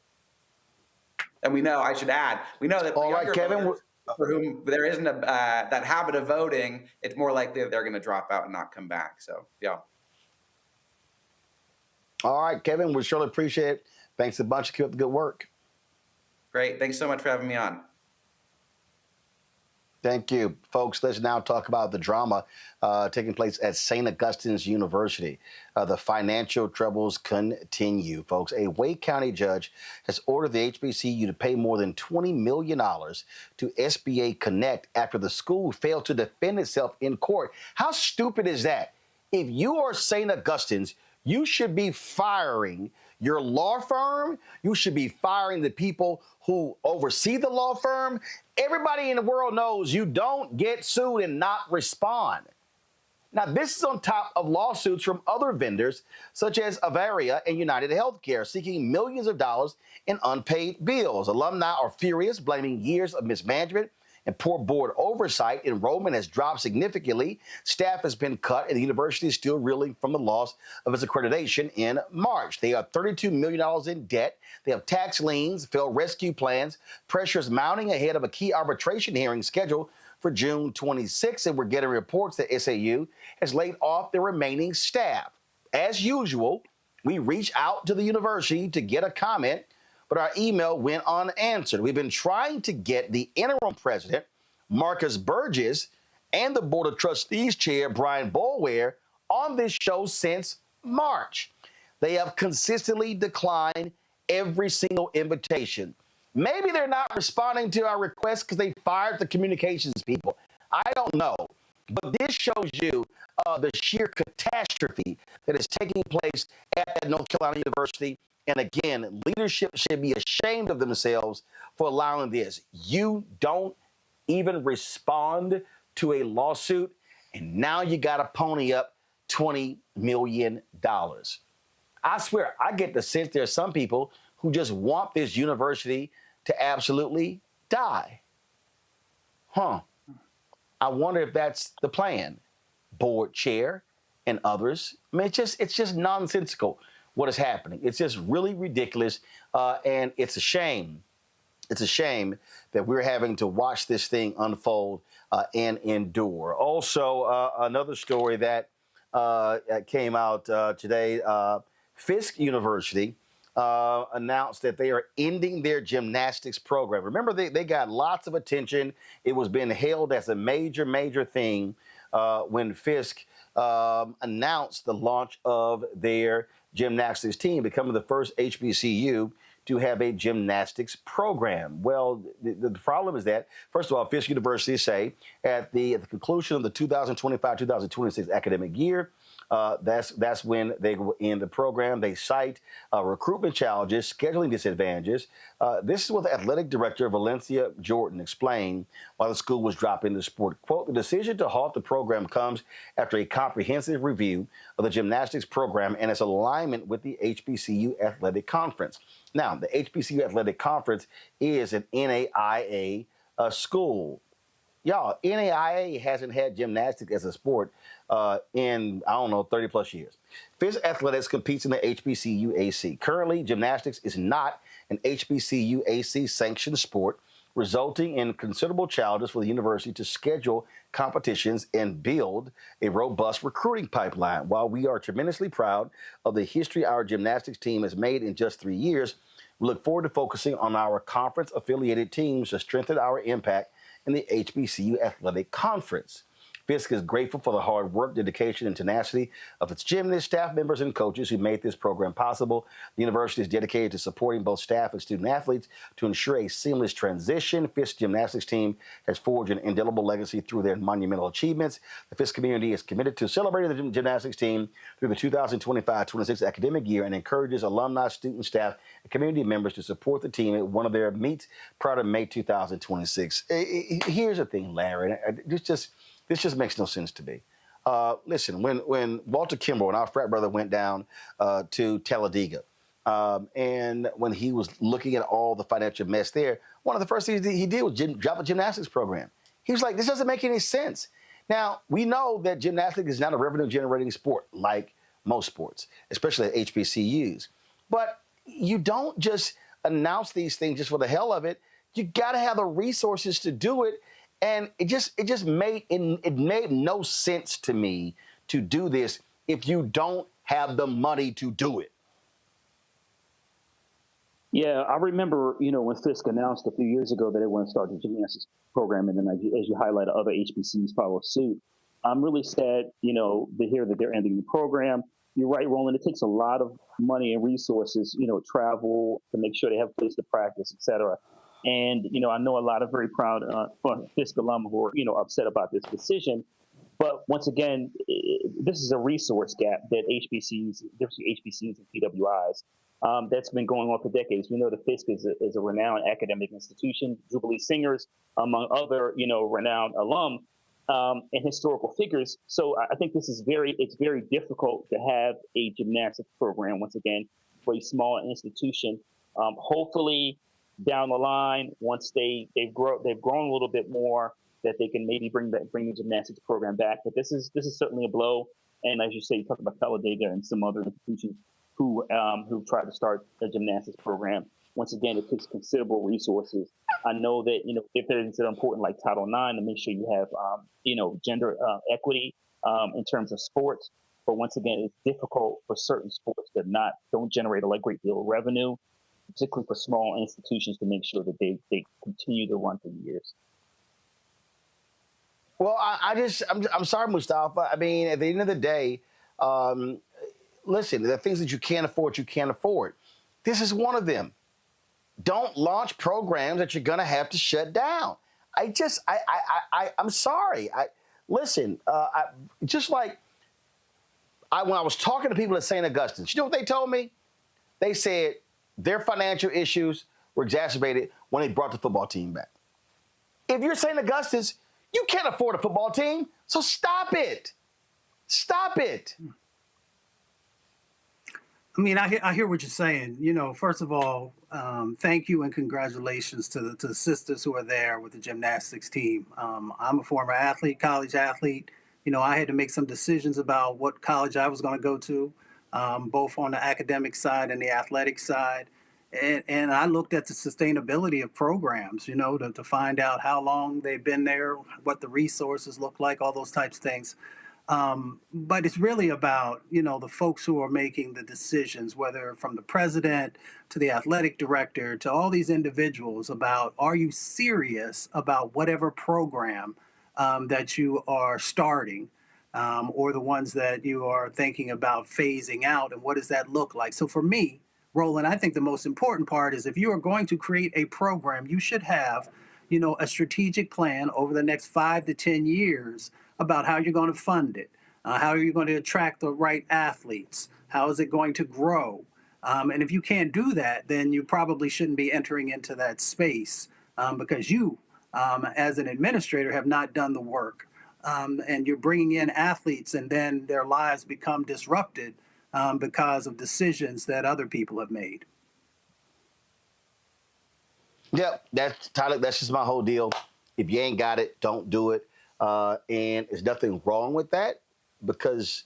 And we know, I should add, we know that voters for whom there isn't that habit of voting, it's more likely that they're going to drop out and not come back. So, yeah. All right, Kevin, we surely appreciate Thanks a bunch. Keep up the good work. Great. Thanks so much for having me on. Thank you. Folks, let's now talk about the drama taking place at St. Augustine's University. The financial troubles continue, folks. A Wake County judge has ordered the HBCU to pay more than $20 million to SBA Connect after the school failed to defend itself in court. How stupid is that? If you are St. Augustine's, you should be firing your law firm. You should be firing the people who oversee the law firm. Everybody in the world knows you don't get sued and not respond. Now, this is on top of lawsuits from other vendors, such as Avaria and United Healthcare, seeking millions of dollars in unpaid bills. Alumni are furious, blaming years of mismanagement and poor board oversight. Enrollment has dropped significantly. Staff has been cut, and the university is still reeling from the loss of its accreditation in March. They are $32 million in debt. They have tax liens, failed rescue plans, pressures mounting ahead of a key arbitration hearing scheduled for June 26, and we're getting reports that SAU has laid off their remaining staff. As usual, we reach out to the university to get a comment, but our email went unanswered. We've been trying to get the interim president, Marcus Burgess, and the Board of Trustees chair, Brian Boulware, on this show since March. They have consistently declined every single invitation. Maybe they're not responding to our requests because they fired the communications people. I don't know. But this shows you the sheer catastrophe that is taking place at North Carolina University. And again, leadership should be ashamed of themselves for allowing this. You don't even respond to a lawsuit, and now you got to pony up $20 million. I swear, I get the sense there are some people who just want this university to absolutely die. I wonder if that's the plan. Board chair and others. I mean, it's just nonsensical what is happening. It's just really ridiculous, and it's a shame. It's a shame that we're having to watch this thing unfold and endure. Also, another story that came out today, Fisk University announced that they are ending their gymnastics program. Remember, they got lots of attention. It was being hailed as a major thing when Fisk announced the launch of their gymnastics team, becoming the first HBCU to have a gymnastics program. Well, the problem is that, first of all, Fisk University say at the conclusion of the 2025-2026 academic year, that's when they will end the program. They cite recruitment challenges, scheduling disadvantages. This is what the athletic director, Valencia Jordan, explained while the school was dropping the sport. Quote, the decision to halt the program comes after a comprehensive review of the gymnastics program and its alignment with the HBCU Athletic Conference. Now, the HBCU Athletic Conference is an NAIA school. Y'all, NAIA hasn't had gymnastics as a sport in, 30 plus years. Fisk Athletics competes in the HBCU AC. Currently, gymnastics is not an HBCU AC sanctioned sport, resulting in considerable challenges for the university to schedule competitions and build a robust recruiting pipeline. While we are tremendously proud of the history our gymnastics team has made in just 3 years, we look forward to focusing on our conference-affiliated teams to strengthen our impact in the HBCU Athletic Conference. Fisk is grateful for the hard work, dedication, and tenacity of its gymnasts, staff members, and coaches who made this program possible. The university is dedicated to supporting both staff and student athletes to ensure a seamless transition. Fisk's gymnastics team has forged an indelible legacy through their monumental achievements. The Fisk community is committed to celebrating the gymnastics team through the 2025-26 academic year and encourages alumni, student, staff, and community members to support the team at one of their meets prior to May 2026. Here's the thing, Larry. This just makes no sense to me. Listen, when Walter Kimbrough and our frat brother went down to Talladega, and when he was looking at all the financial mess there, one of the first things he did was drop a gymnastics program. He was like, this doesn't make any sense. Now, we know that gymnastics is not a revenue-generating sport like most sports, especially at HBCUs. But you don't just announce these things just for the hell of it. You got to have the resources to do it. And it made no sense to me to do this if you don't have the money to do it. Yeah, I remember, when Fisk announced a few years ago that they want to start the gymnastics program, and then as you highlighted, other HBCUs follow suit. I'm really sad, to hear that they're ending the program. You're right, Roland. It takes a lot of money and resources, travel to make sure they have a place to practice, et cetera. And, I know a lot of very proud Fisk alum who are, upset about this decision. But once again, this is a resource gap that HBCUs and PWIs, that's been going on for decades. We know the Fisk is a renowned academic institution, Jubilee Singers, among other, renowned alum and historical figures. So I think it's very difficult to have a gymnastics program, once again, for a small institution. Hopefully, down the line, once they've grown a little bit more, that they can maybe bring the gymnastics program back. But this is certainly a blow. And as you say, you talk about Talladega and some other institutions who tried to start a gymnastics program. Once again, it takes considerable resources. I know that if there's an important like Title IX to make sure you have gender equity in terms of sports. But once again, it's difficult for certain sports that don't generate a great deal of revenue, particularly for small institutions, to make sure that they continue to run for years. Well, I'm sorry, Mustafa. I mean, at the end of the day, listen, there are things that you can't afford. This is one of them. Don't launch programs that you're going to have to shut down. I'm sorry. Just like when I was talking to people at St. Augustine's, you know what they told me? They said their financial issues were exacerbated when they brought the football team back. If you're St. Augustine's, you can't afford a football team, so stop it. Stop it. I mean, I hear what you're saying. First of all, thank you and congratulations to the sisters who are there with the gymnastics team. I'm a former athlete, college athlete. I had to make some decisions about what college I was going to go to, both on the academic side and the athletic side. And I looked at the sustainability of programs, to find out how long they've been there, what the resources look like, all those types of things. But it's really about, the folks who are making the decisions, whether from the president to the athletic director to all these individuals, about, are you serious about whatever program that you are starting, or the ones that you are thinking about phasing out, and what does that look like? So for me, Roland, I think the most important part is if you are going to create a program, you should have, a strategic plan over the next 5 to 10 years about how you're going to fund it, how are you going to attract the right athletes, how is it going to grow? And if you can't do that, then you probably shouldn't be entering into that space because you, as an administrator, have not done the work. And you're bringing in athletes and then their lives become disrupted because of decisions that other people have made. Yep, Tyler, that's just my whole deal. If you ain't got it, don't do it. And there's nothing wrong with that, because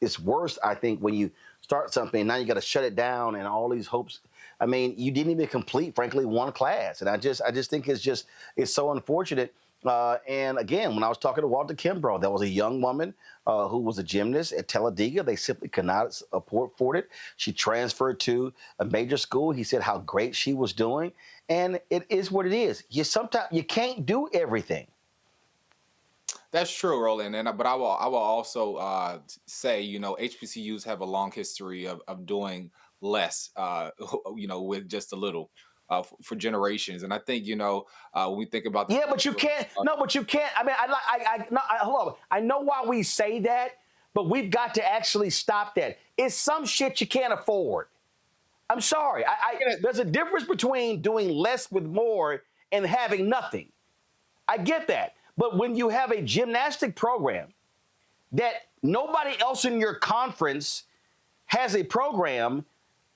it's worse, I think, when you start something and now you got to shut it down and all these hopes. I mean, you didn't even complete, frankly, one class. And I just think it's so unfortunate. And again, when I was talking to Walter Kimbrough, there was a young woman who was a gymnast at Talladega. They simply could not afford it. She transferred to a major school. He said how great she was doing. And it is what it is. Sometimes you can't do everything. That's true, Roland. But I will also say, HBCUs have a long history of doing less, with just a little. For generations, and I think when we think about but you can't. But you can't. I mean, hold on. I know why we say that, but we've got to actually stop that. It's some shit you can't afford. I'm sorry. There's a difference between doing less with more and having nothing. I get that, but when you have a gymnastic program that nobody else in your conference has a program.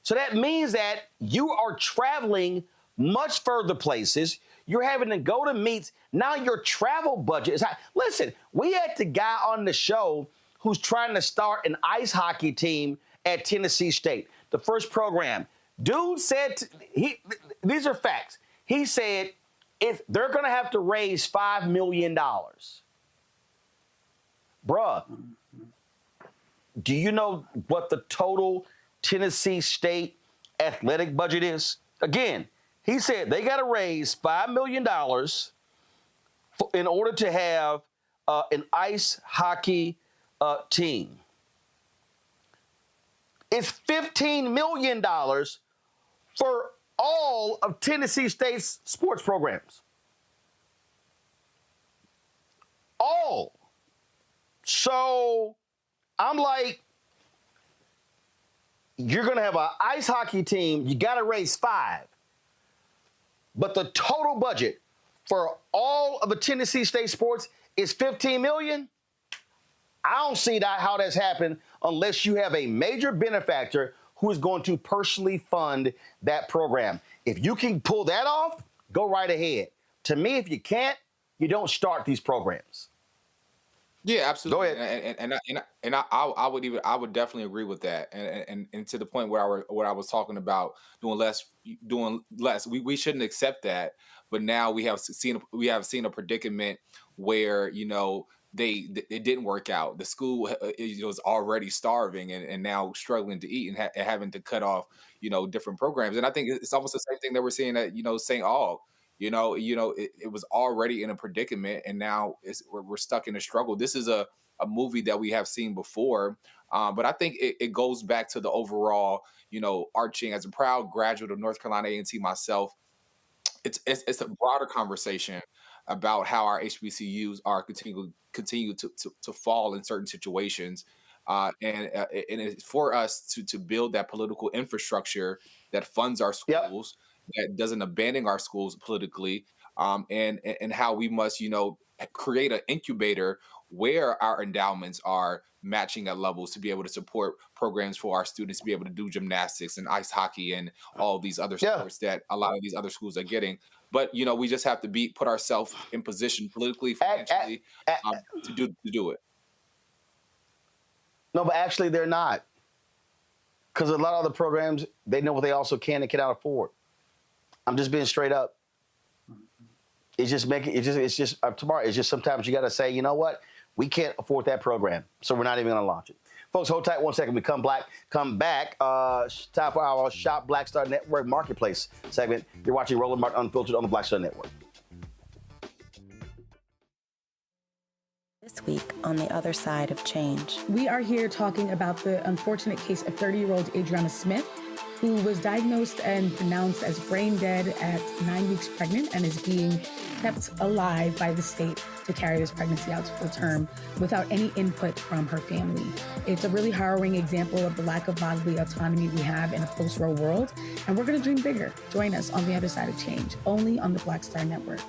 So that means that you are traveling much further places. You're having to go to meets. Now your travel budget is high. Listen, we had the guy on the show who's trying to start an ice hockey team at Tennessee State, the first program. Dude said, these are facts. He said, if they're going to have to raise $5 million. Bruh, do you know what the total Tennessee State athletic budget is? Again, he said they got to raise $5 million in order to have an ice hockey team. It's $15 million for all of Tennessee State's sports programs. All. So I'm like, you're going to have an ice hockey team. You got to raise $5 million. But the total budget for all of the Tennessee State sports is $15 million. I don't see how that's happened unless you have a major benefactor who is going to personally fund that program. If you can pull that off, go right ahead. To me, if you can't, you don't start these programs. Yeah, absolutely. Go ahead. I would definitely agree with that. And to the point where I was talking about doing less. We shouldn't accept that. But now we have seen a predicament where, you know, it didn't work out. The school was already starving and now struggling to eat and having to cut off, you know, different programs. And I think it's almost the same thing that we're seeing at, you know, St. Aug. You know, it was already in a predicament, and now we're stuck in a struggle. This is a movie that we have seen before, but I think it goes back to the overall, you know, arching. As a proud graduate of North Carolina A&T myself, it's a broader conversation about how our HBCUs are continue to fall in certain situations, and it's for us to build that political infrastructure that funds our schools. Yep. That doesn't abandon our schools politically, and how we must, you know, create an incubator where our endowments are matching at levels to be able to support programs for our students to be able to do gymnastics and ice hockey and all these other sports that a lot of these other schools are getting. But, you know, we just have to put ourselves in position politically, financially, to do it. No, but actually they're not, because a lot of the programs, they know what they also can and cannot afford. I'm just being straight up. It's just tomorrow. It's just sometimes you got to say, you know what? We can't afford that program, so we're not even going to launch it. Folks, hold tight 1 second. We come back. Time for our Shop Black Star Network Marketplace segment. You're watching Roland Martin Unfiltered on the Black Star Network. This week on The Other Side of Change. We are here talking about the unfortunate case of 30-year-old Adriana Smith, who was diagnosed and pronounced as brain dead at 9 weeks pregnant and is being kept alive by the state to carry this pregnancy out to full term without any input from her family. It's a really harrowing example of the lack of bodily autonomy we have in a post-Roe world, and we're going to dream bigger. Join us on The Other Side of Change, only on the Black Star Network.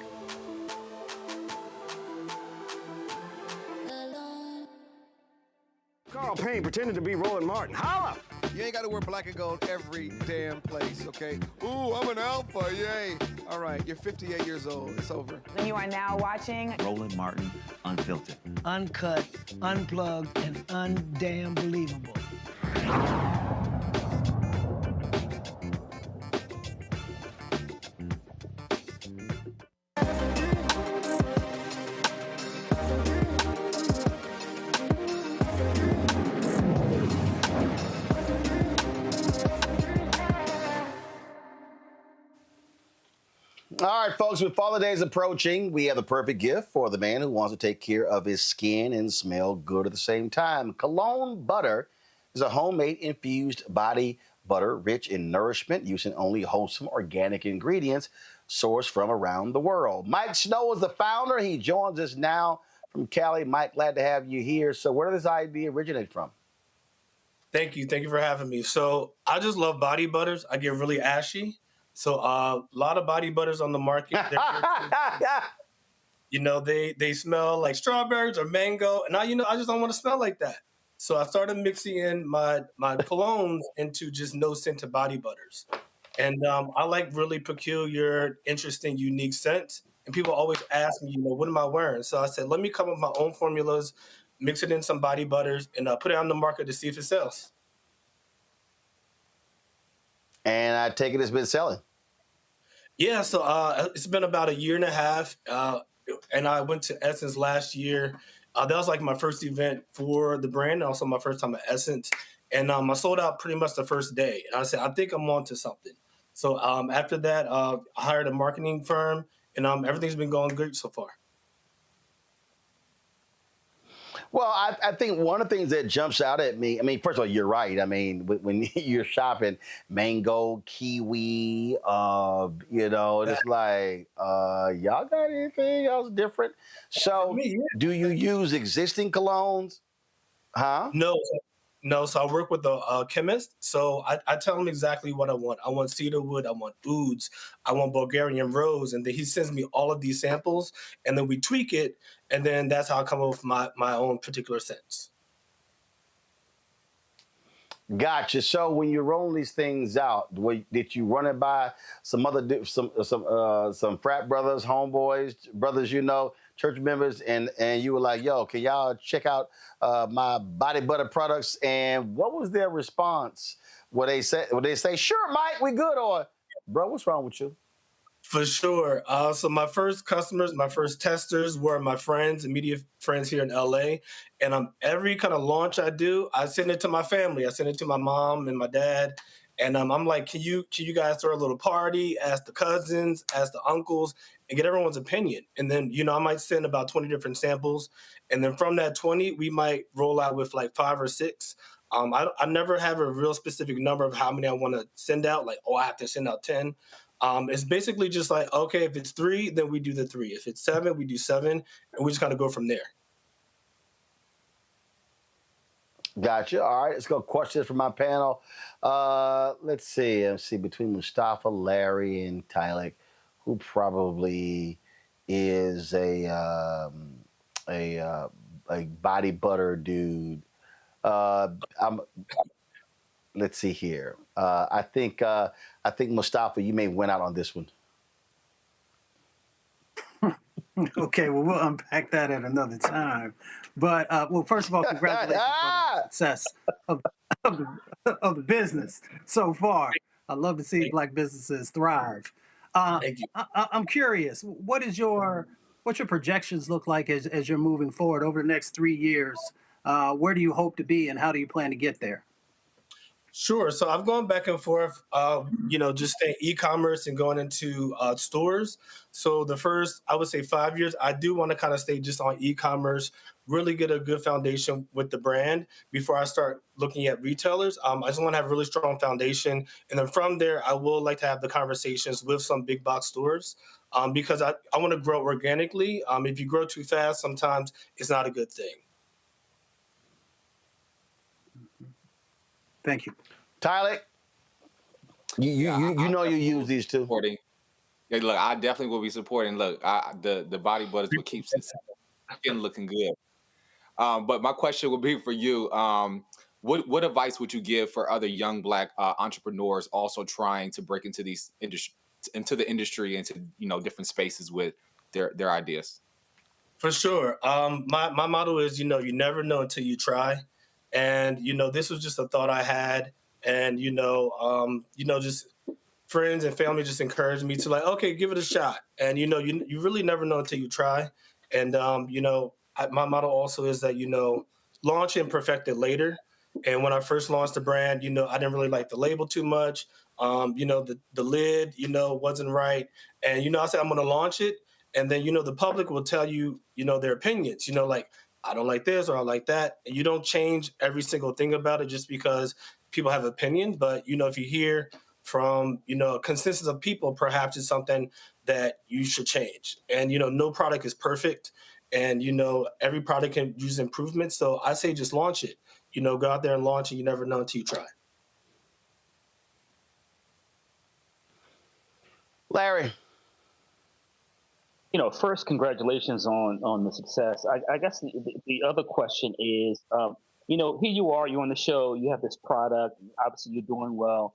Carl Payne pretending to be Roland Martin. Holla! You ain't got to wear black and gold every damn place, okay? Ooh, I'm an alpha, yay. All right, you're 58 years old. It's over. And you are now watching Roland Martin Unfiltered. Uncut, unplugged, and undamn believable. All right, folks, with Father's Day approaching, we have the perfect gift for the man who wants to take care of his skin and smell good at the same time. Cologne butter is a homemade infused body butter rich in nourishment using only wholesome organic ingredients sourced from around the world. Mike Snow is the founder. He joins us now from Cali. Mike, glad to have you here. So where did this idea originate from? Thank you. Thank you for having me. So I just love body butters. I get really ashy. So a lot of body butters on the market. You know, they smell like strawberries or mango. And I just don't want to smell like that. So I started mixing in my colognes into just no scented body butters. And I like really peculiar, interesting, unique scents. And people always ask me, what am I wearing? So I said, let me come up with my own formulas, mix it in some body butters, and put it on the market to see if it sells. And I take it it's been selling. Yeah, so it's been about a year and a half, and I went to Essence last year That was like my first event for the brand, and also my first time at Essence. And I sold out pretty much the first day. And I said, I think I'm on to something. So after that, I hired a marketing firm, and everything's been going good so far. Well, I think one of the things that jumps out at me, I mean, first of all, you're right. I mean, when you're shopping, mango, kiwi, it's like, y'all got anything else different? So do you use existing colognes? Huh? No. So I work with a chemist. So I tell him exactly what I want. I want cedarwood. I want ouds. I want Bulgarian rose. And then he sends me all of these samples, and then we tweak it. And then that's how I come up with my own particular scents. Gotcha. So when you're rolling these things out, did you run it by some frat brothers, homeboys, brothers, church members, and you were like, yo, can y'all check out my body butter products? And what was their response? Would they say, sure, Mike, we good, or bro, what's wrong with you? For sure. So my first customers, my first testers were my friends, immediate friends here in LA. And every kind of launch I do, I send it to my family. I send it to my mom and my dad. And I'm like, can you guys throw a little party, ask the cousins, ask the uncles, and get everyone's opinion? And then, I might send about 20 different samples. And then from that 20, we might roll out with like 5 or 6. I never have a real specific number of how many I want to send out. Like, I have to send out 10. It's basically just like, okay, if it's 3, then we do the 3. If it's 7, we do 7, and we just kind of go from there. Gotcha. All right, let's go questions from my panel. Let's see between Mustafa, Larry, and Tylik, who probably is a body butter dude. Let's see here. I think Mustafa, you may win out on this one. Okay, well, we'll unpack that at another time. But well, first of all, congratulations on the success of the business so far. I love to see Black businesses thrive. Thank you. I'm curious, what's your projections look like as you're moving forward over the next 3 years? Where do you hope to be, and how do you plan to get there? Sure. So I've gone back and forth, just staying e-commerce and going into stores. So the first, I would say 5 years, I do want to kind of stay just on e-commerce, really get a good foundation with the brand before I start looking at retailers. I just want to have a really strong foundation. And then from there, I will like to have the conversations with some big box stores because I want to grow organically. If you grow too fast, sometimes it's not a good thing. Thank you. Tylik, you use these too. Supporting. Yeah, look, I definitely will be supporting. Look, the body butter is what keeps it skin looking good. But my question would be for you. What advice would you give for other young Black entrepreneurs also trying to break into the industry, into different spaces with their ideas? For sure. My motto is, you never know until you try. And, this was just a thought I had. And, just friends and family just encouraged me to like, okay, give it a shot. And, you really never know until you try. And, my motto also is that, launch and perfect it later. And when I first launched the brand, I didn't really like the label too much. The lid, wasn't right. And, I said, I'm going to launch it. And then, the public will tell you, their opinions, like, I don't like this or I like that. And you don't change every single thing about it just because people have opinions. But, if you hear from, a consensus of people, perhaps it's something that you should change. And, no product is perfect. And, every product can use improvement. So I say just launch it. Go out there and launch it. You never know until you try. Larry. First, congratulations on the success. I guess the other question is, here you are, you're on the show, you have this product, obviously you're doing well.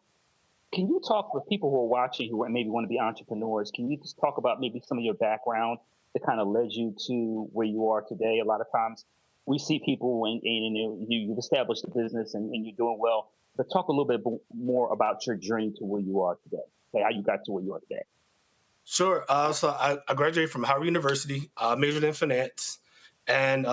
Can you talk with people who are watching who maybe want to be entrepreneurs? Can you just talk about maybe some of your background that kind of led you to where you are today? A lot of times we see people and you've established a business and you're doing well, but talk a little bit more about your journey to where you are today, how you got to where you are today. Sure. So I graduated from Howard University, majored in finance. And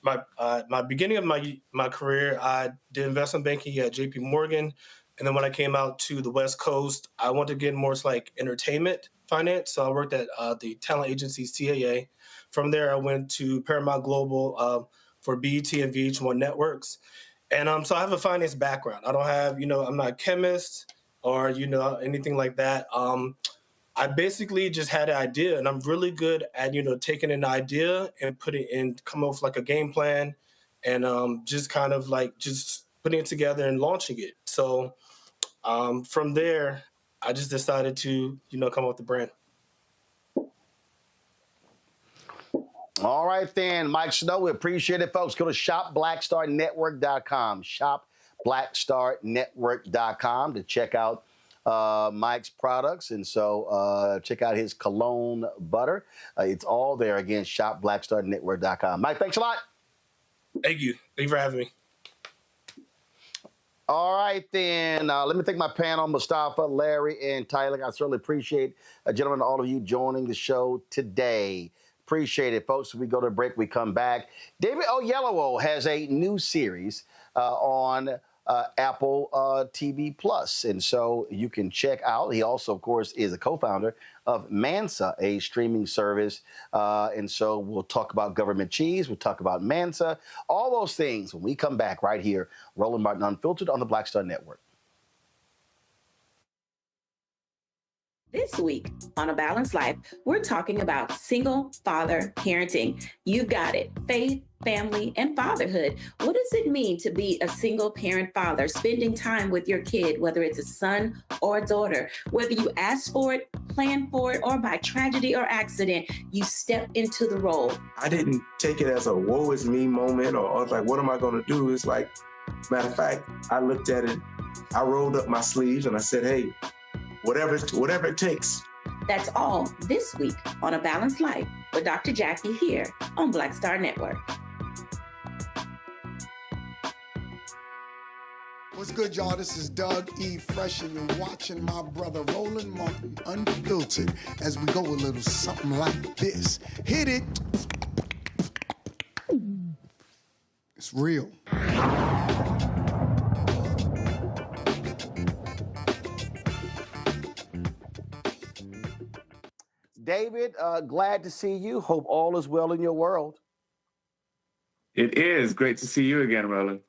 my beginning of my career, I did investment banking at J.P. Morgan, and then when I came out to the West Coast, I wanted to get more like entertainment finance. So I worked at the talent agency CAA. From there, I went to Paramount Global for BET and VH1 networks, and so I have a finance background. I don't have, I'm not a chemist or anything like that. I basically just had an idea, and I'm really good at, taking an idea and come up with like a game plan and just kind of like just putting it together and launching it. So from there, I just decided to, come up with the brand. All right, then, Mike Snow, we appreciate it, folks. Go to shopblackstarnetwork.com, shopblackstarnetwork.com to check out Mike's products. And so check out his cologne butter. It's all there. Again, shopblackstarnetwork.com. Mike, thanks a lot. Thank you. Thank you for having me. All right, then. Let me thank my panel, Mustafa, Larry, and Tyler. I certainly appreciate, gentlemen, all of you joining the show today. Appreciate it, folks. We go to break, we come back. David Oyelowo has a new series on Apple TV Plus, and so you can check out. He also, of course, is a co-founder of Mansa, a streaming service, and so we'll talk about government cheese. We'll talk about Mansa, all those things when we come back right here. Roland Martin Unfiltered on the Black Star Network. This week on A Balanced Life, we're talking about single father parenting. You've got it. Faith, family, and fatherhood. What does it mean to be a single parent father, spending time with your kid, whether it's a son or a daughter? Whether you ask for it, plan for it, or by tragedy or accident, you step into the role. I didn't take it as a woe is me moment or like, what am I going to do? It's like, matter of fact, I looked at it, I rolled up my sleeves and I said, hey, whatever it takes. That's all this week on A Balanced Life with Dr. Jackie here on Black Star Network. What's good, y'all? This is Doug E. Fresh, and you're watching my brother Roland Martin Unfiltered as we go a little something like this. Hit it. It's real. David, glad to see you. Hope all is well in your world. It is. Great to see you again, Roland.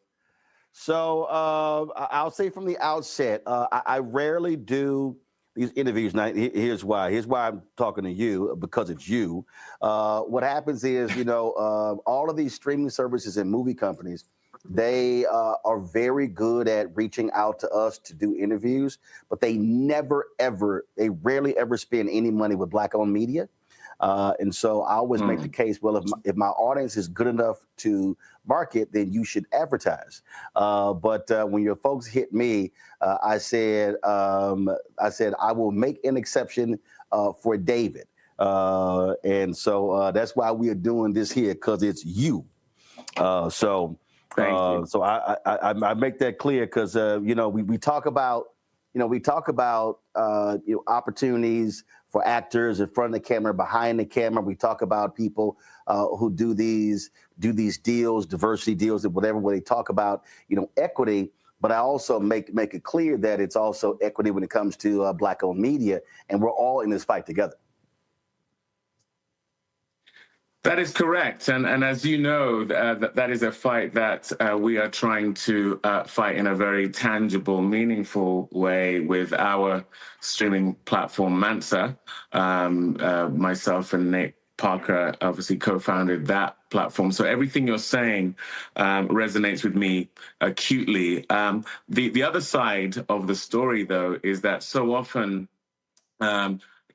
So I'll say from the outset, I rarely do these interviews. Now, here's why. Here's why I'm talking to you, because it's you. What happens is, all of these streaming services and movie companies, they are very good at reaching out to us to do interviews, but they rarely ever spend any money with Black-owned media. And so I always make the case, well, if my audience is good enough to market, then you should advertise. But when your folks hit me, I said I will make an exception for David. And so that's why we are doing this here, because it's you. So I make that clear because we talk about opportunities for actors in front of the camera, behind the camera. We talk about people who do these deals, diversity deals, and whatever. Where they talk about equity, but I also make it clear that it's also equity when it comes to Black-owned media, and we're all in this fight together. That is correct. And as you know, that is a fight that we are trying to fight in a very tangible, meaningful way with our streaming platform, Mansa. Myself and Nate Parker obviously co-founded that platform. So everything you're saying resonates with me acutely. The other side of the story, though, is that so often,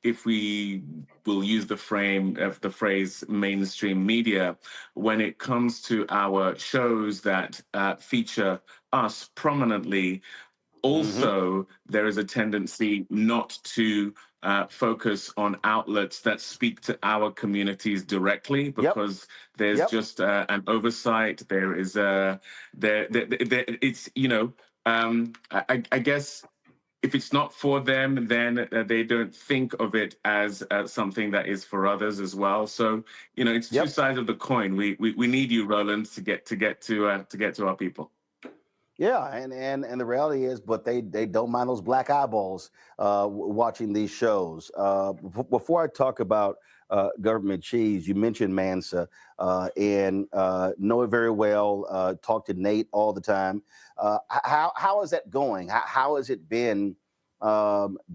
if we will use the phrase mainstream media, when it comes to our shows that feature us prominently, also there is a tendency not to focus on outlets that speak to our communities directly, because there's just an oversight. There is it's I guess if it's not for them, then they don't think of it as something that is for others as well. So, you know, it's two sides of the coin. We need you, Roland, to get to our people. Yeah, and the reality is, but they don't mind those black eyeballs watching these shows. Before I talk about government cheese, you mentioned Mansa and know it very well. Talk to Nate all the time. How is that going? How has it been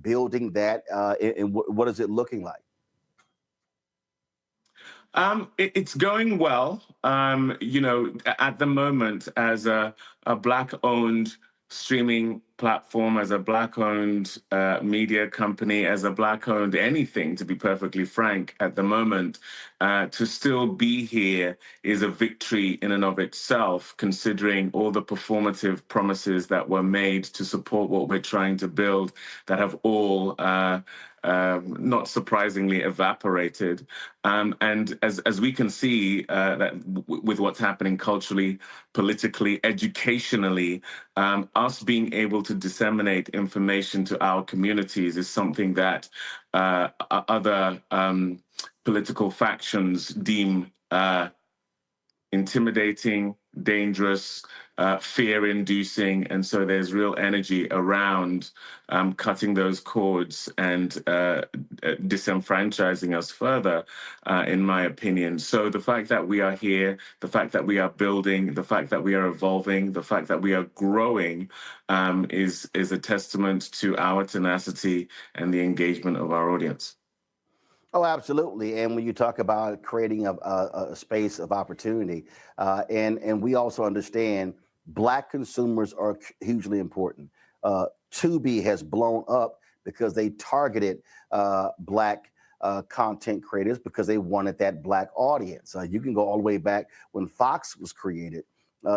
building that, and what is it looking like? It's going well. You know, at the moment, as a Black-owned streaming platform, as a Black-owned media company, as a Black-owned anything, to be perfectly frank, at the moment, to still be here is a victory in and of itself, considering all the performative promises that were made to support what we're trying to build that have all not surprisingly evaporated. And as we can see that with what's happening culturally, politically, educationally, us being able to disseminate information to our communities is something that other political factions deem intimidating, dangerous, fear-inducing, and so there's real energy around cutting those cords and disenfranchising us further, in my opinion. So the fact that we are here, the fact that we are building, the fact that we are evolving, the fact that we are growing is a testament to our tenacity and the engagement of our audience. Oh, absolutely. And when you talk about creating a space of opportunity, and we also understand Black consumers are hugely important. Tubi has blown up because they targeted Black content creators because they wanted that Black audience. You can go all the way back when Fox was created.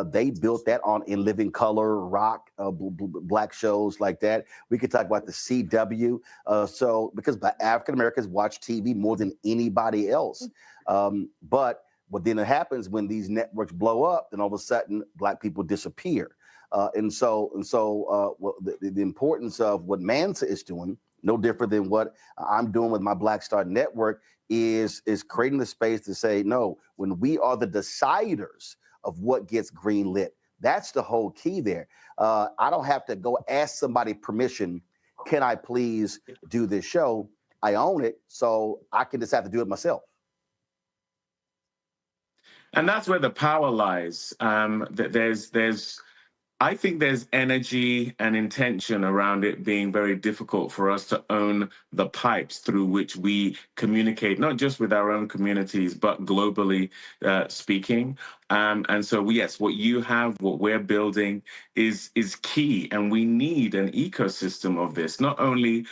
They built that on In Living Color, Rock, Black shows like that. We could talk about the CW. So because African Americans watch TV more than anybody else. But what then happens when these networks blow up, then all of a sudden Black people disappear. And so the importance of what Mansa is doing, no different than what I'm doing with my Black Star Network, is creating the space to say, no, when we are the deciders of what gets greenlit. That's the whole key there. I don't have to go ask somebody permission. Can I please do this show? I own it, so I can decide to do it myself. And that's where the power lies. I think there's energy and intention around it being very difficult for us to own the pipes through which we communicate, not just with our own communities, but globally speaking. And so, yes, what you have, what we're building is key. And we need an ecosystem of this, not only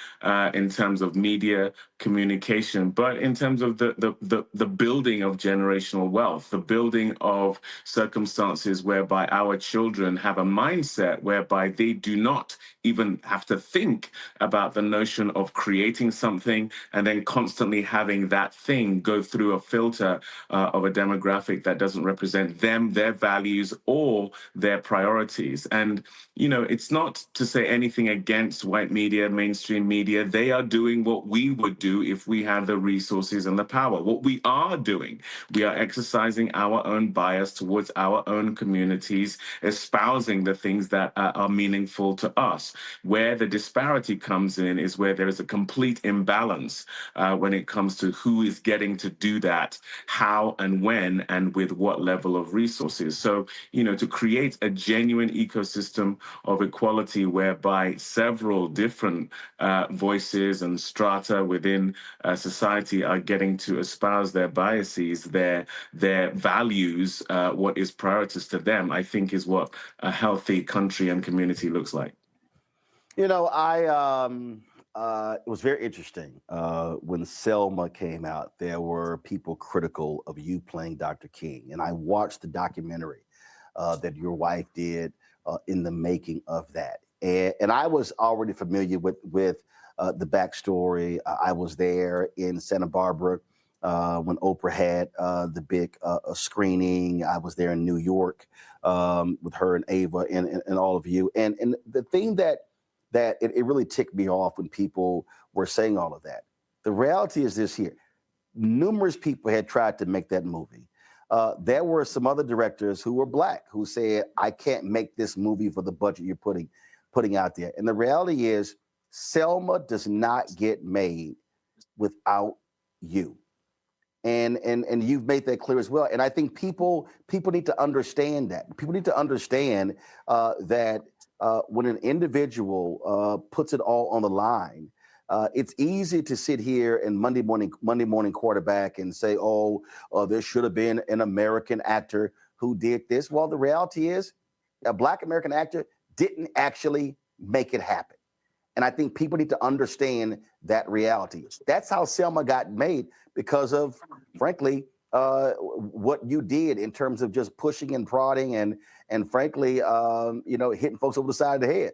in terms of media communication, but in terms of the building of generational wealth, the building of circumstances whereby our children have a mindset whereby they do not even have to think about the notion of creating something and then constantly having that thing go through a filter of a demographic that doesn't represent them, their values, or their priorities. And, you know, it's not to say anything against white media, mainstream media. They are doing what we would do if we had the resources and the power. What we are doing, we are exercising our own bias towards our own communities, espousing the things that are meaningful to us. Where the disparity comes in is where there is a complete imbalance when it comes to who is getting to do that, how and when, and with what level of resources. So, you know, to create a genuine ecosystem of equality whereby several different voices and strata within society are getting to espouse their biases, their values, what is priorities to them, I think is what a healthy country and community looks like. You know, it was very interesting. When Selma came out, there were people critical of you playing Dr. King. And I watched the documentary that your wife did in the making of that. And I was already familiar with the backstory. I was there in Santa Barbara when Oprah had the big screening. I was there in New York with her and Ava and all of you. And the thing that that it really ticked me off when people were saying all of that. The reality is this here. Numerous people had tried to make that movie. There were some other directors who were Black who said, I can't make this movie for the budget you're putting out there. And the reality is, Selma does not get made without you. And you've made that clear as well. And I think people need to understand that. People need to understand that when an individual puts it all on the line, it's easy to sit here and Monday morning quarterback and say, there should have been an American actor who did this. Well, the reality is a Black American actor didn't actually make it happen. And I think people need to understand that reality. That's how Selma got made, because of, frankly, what you did in terms of just pushing and prodding and frankly, hitting folks over the side of the head.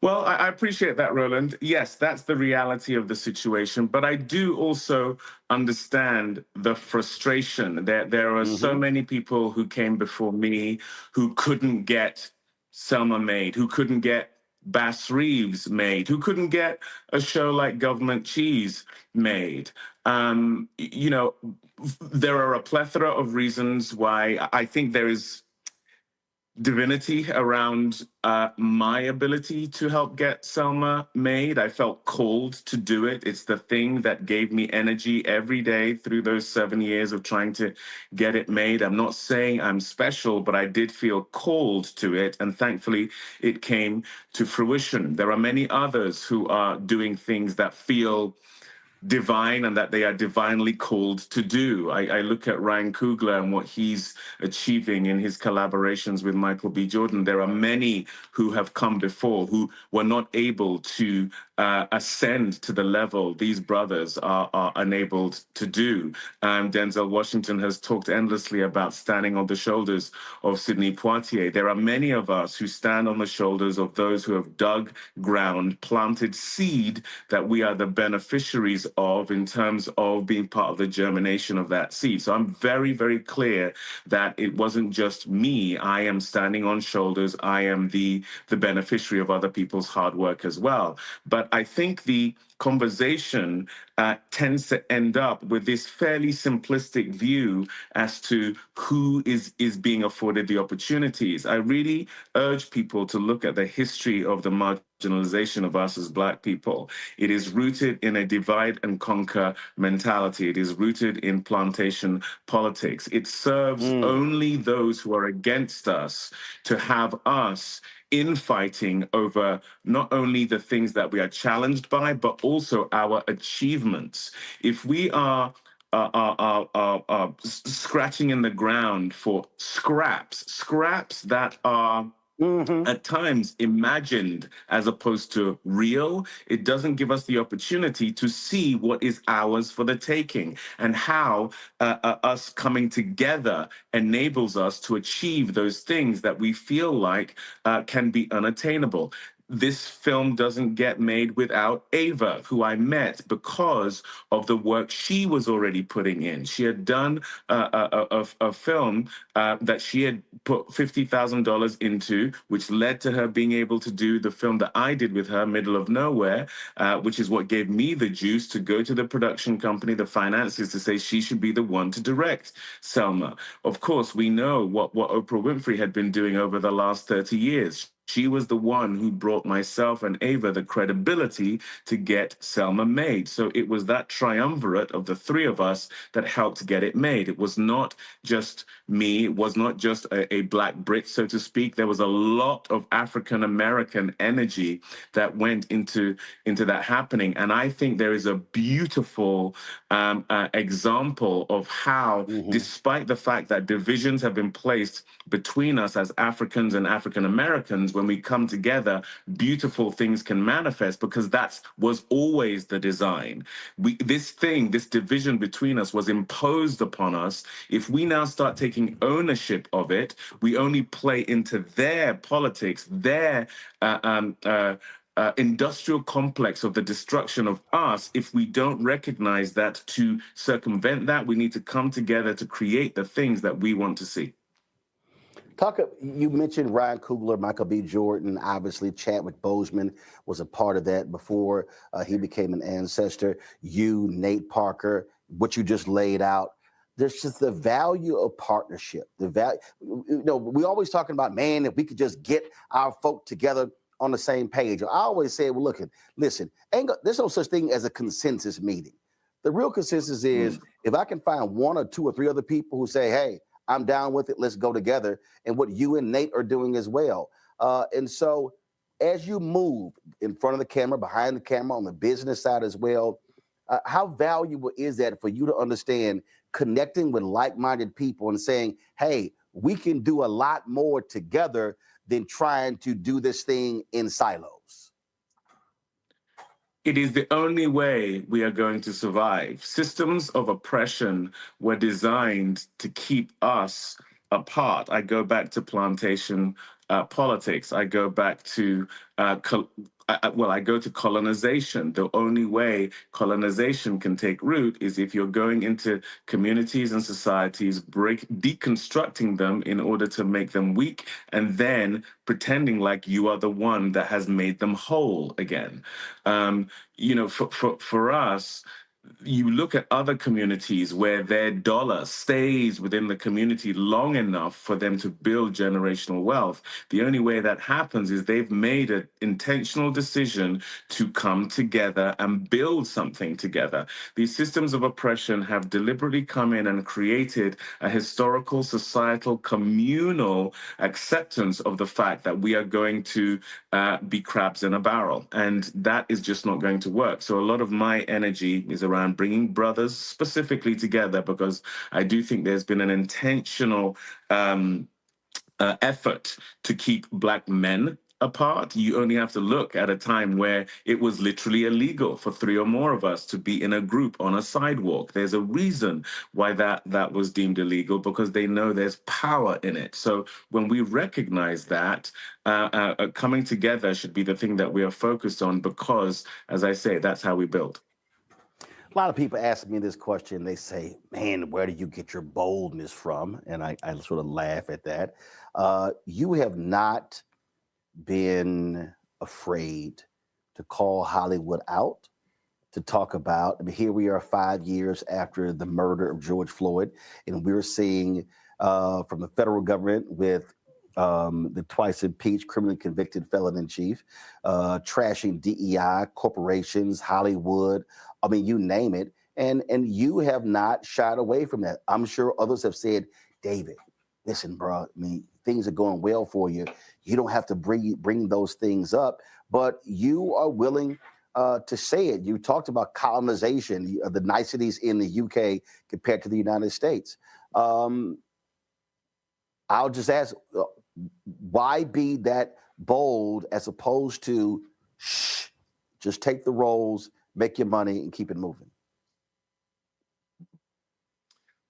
Well, I appreciate that, Roland. Yes, that's the reality of the situation. But I do also understand the frustration. There are so many people who came before me who couldn't get Selma made, who couldn't get Bass Reeves made, who couldn't get a show like Government Cheese made. There are a plethora of reasons why I think there is divinity around my ability to help get Selma made. I felt called to do it. It's the thing that gave me energy every day through those 7 years of trying to get it made. I'm not saying I'm special, but I did feel called to it, and thankfully it came to fruition. There are many others who are doing things that feel divine and that they are divinely called to do. I look at Ryan Coogler and what he's achieving in his collaborations with Michael B. Jordan. There are many who have come before who were not able to ascend to the level these brothers are enabled to do. Denzel Washington has talked endlessly about standing on the shoulders of Sidney Poitier. There are many of us who stand on the shoulders of those who have dug ground, planted seed that we are the beneficiaries of in terms of being part of the germination of that seed. So I'm very, very clear that it wasn't just me. I am standing on shoulders. I am the beneficiary of other people's hard work as well. But I think the conversation tends to end up with this fairly simplistic view as to who is being afforded the opportunities. I really urge people to look at the history of the marginalization of us as Black people. It is rooted in a divide and conquer mentality. It is rooted in plantation politics. It serves only those who are against us to have us infighting over not only the things that we are challenged by, but also our achievements. If we are scratching in the ground for scraps that are at times imagined as opposed to real, it doesn't give us the opportunity to see what is ours for the taking and how us coming together enables us to achieve those things that we feel like can be unattainable. This film doesn't get made without Ava, who I met because of the work she was already putting in. She had done a film that she had put $50,000 into, which led to her being able to do the film that I did with her, Middle of Nowhere, which is what gave me the juice to go to the production company, the finances, to say she should be the one to direct Selma. Of course, we know what Oprah Winfrey had been doing over the last 30 years. She was the one who brought myself and Ava the credibility to get Selma made. So it was that triumvirate of the three of us that helped get it made. It was not just me. It was not just a Black Brit, so to speak. There was a lot of African-American energy that went into that happening. And I think there is a beautiful example of how, despite the fact that divisions have been placed between us as Africans and African-Americans, when we come together, beautiful things can manifest, because that was always the design. This division between us was imposed upon us. If we now start taking ownership of it, we only play into their politics, their industrial complex of the destruction of us. If we don't recognize that, to circumvent that, we need to come together to create the things that we want to see. You mentioned Ryan Coogler, Michael B. Jordan, obviously Chadwick Boseman was a part of that before he became an ancestor. You, Nate Parker, what you just laid out. There's just the value of partnership. The value, we always talking about, man, if we could just get our folk together on the same page. I always say, well, listen, there's no such thing as a consensus meeting. The real consensus is if I can find one or two or three other people who say, hey, I'm down with it, let's go together, and what you and Nate are doing as well. And so as you move in front of the camera, behind the camera, on the business side as well, how valuable is that for you to understand connecting with like-minded people and saying, hey, we can do a lot more together than trying to do this thing in silos? It is the only way we are going to survive. Systems of oppression were designed to keep us apart. I go back to plantation politics. I go back to I go to colonization. The only way colonization can take root is if you're going into communities and societies, deconstructing them in order to make them weak, and then pretending like you are the one that has made them whole again. For us, you look at other communities where their dollar stays within the community long enough for them to build generational wealth. The only way that happens is they've made an intentional decision to come together and build something together. These systems of oppression have deliberately come in and created a historical, societal, communal acceptance of the fact that we are going to be crabs in a barrel. And that is just not going to work. So a lot of my energy is around bringing brothers specifically together, because I do think there's been an intentional effort to keep Black men apart. You only have to look at a time where it was literally illegal for three or more of us to be in a group on a sidewalk. There's a reason why that was deemed illegal, because they know there's power in it. So when we recognize that, coming together should be the thing that we are focused on, because, as I say, that's how we build. A lot of people ask me this question. They say, man, where do you get your boldness from? And I sort of laugh at that. You have not been afraid to call Hollywood out, to talk about, here we are 5 years after the murder of George Floyd, and we're seeing from the federal government with the twice impeached, criminally convicted felon in chief, trashing DEI, corporations, Hollywood, you name it. And you have not shied away from that. I'm sure others have said, David, listen, bro, things are going well for you. You don't have to bring those things up, but you are willing to say it. You talked about colonization, the niceties in the UK compared to the United States. I'll just ask, why be that bold as opposed to just take the roles, make your money, and keep it moving?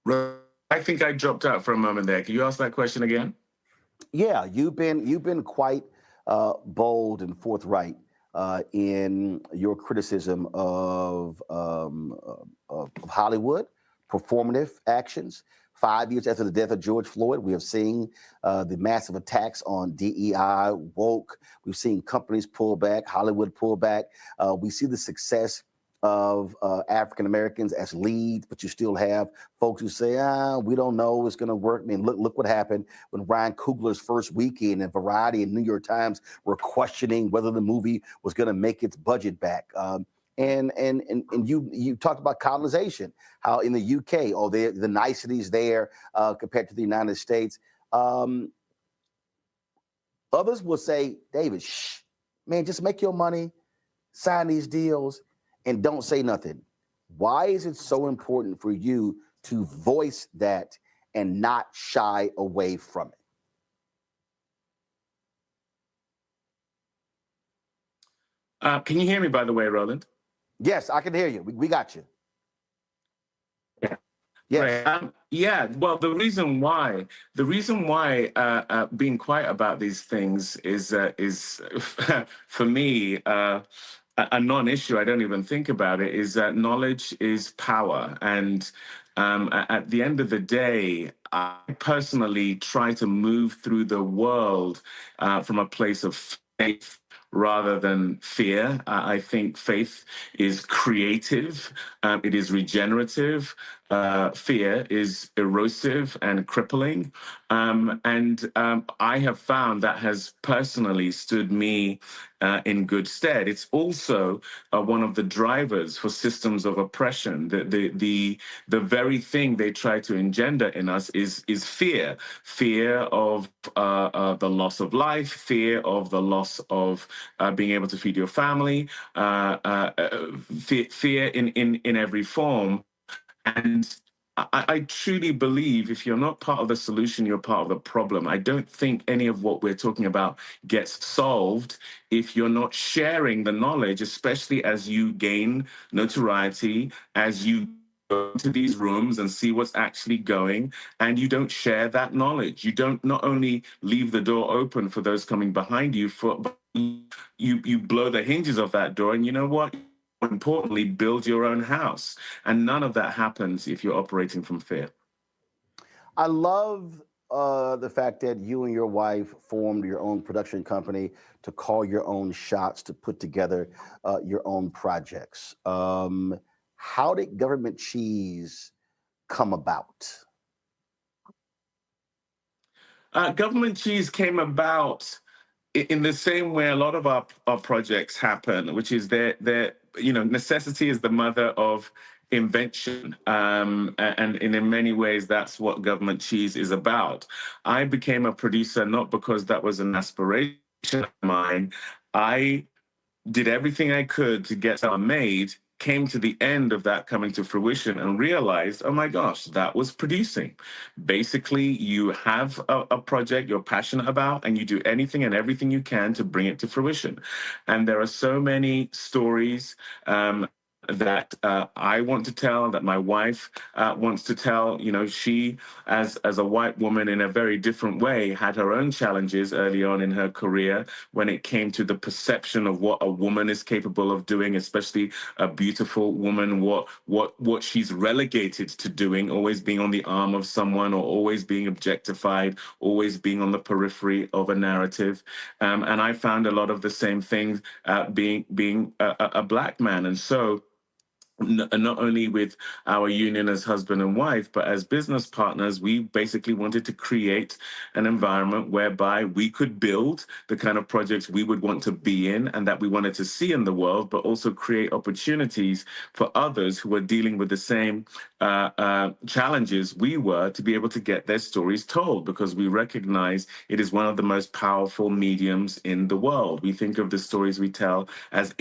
I think I dropped out for a moment there. Can you ask that question again? Yeah, you've been quite bold and forthright in your criticism of Hollywood, performative actions. 5 years after the death of George Floyd, we have seen the massive attacks on DEI, woke. We've seen companies pull back, Hollywood pull back. We see the success of African Americans as leads, but you still have folks who say, we don't know it's going to work. Look what happened when Ryan Coogler's first weekend, and Variety and New York Times were questioning whether the movie was going to make its budget back. And you talked about colonization, how in the UK, the niceties there compared to the United States. Others will say, David, man, just make your money, sign these deals, and don't say nothing. Why is it so important for you to voice that and not shy away from it? Can you hear me, by the way, Roland? Yes, I can hear you. We got you. Yeah. Yes. Right. Well, the reason why being quiet about these things is for me a non-issue. I don't even think about it. Is that knowledge is power, and at the end of the day, I personally try to move through the world from a place of faith rather than fear. I think faith is creative, it is regenerative. Fear is erosive and crippling. I have found that has personally stood me in good stead. It's also one of the drivers for systems of oppression. The very thing they try to engender in us is fear of the loss of life, fear of the loss of being able to feed your family, fear in every form. And I truly believe if you're not part of the solution, you're part of the problem. I don't think any of what we're talking about gets solved if you're not sharing the knowledge, especially as you gain notoriety, as you go into these rooms and see what's actually going, and you don't share that knowledge. You don't not only leave the door open for those coming behind you, but you blow the hinges of that door, and you know what? More importantly, build your own house. And none of that happens if you're operating from fear. I love the fact that you and your wife formed your own production company to call your own shots, to put together your own projects. How did Government Cheese come about? Government Cheese came about in the same way a lot of our projects happen, which is that necessity is the mother of invention. And in many ways, that's what Government Cheese is about. I became a producer not because that was an aspiration of mine. I did everything I could to get something made, came to the end of that coming to fruition and realized, oh my gosh, that was producing. Basically, you have a project you're passionate about and you do anything and everything you can to bring it to fruition. And there are so many stories that I want to tell, that my wife wants to tell. You know, she, as a white woman in a very different way, had her own challenges early on in her career when it came to the perception of what a woman is capable of doing, especially a beautiful woman, what she's relegated to doing, always being on the arm of someone or always being objectified, always being on the periphery of a narrative. And I found a lot of the same things being a Black man. And so not only with our union as husband and wife, but as business partners, we basically wanted to create an environment whereby we could build the kind of projects we would want to be in and that we wanted to see in the world, but also create opportunities for others who are dealing with the same challenges we were to be able to get their stories told, because we recognize it is one of the most powerful mediums in the world. We think of the stories we tell as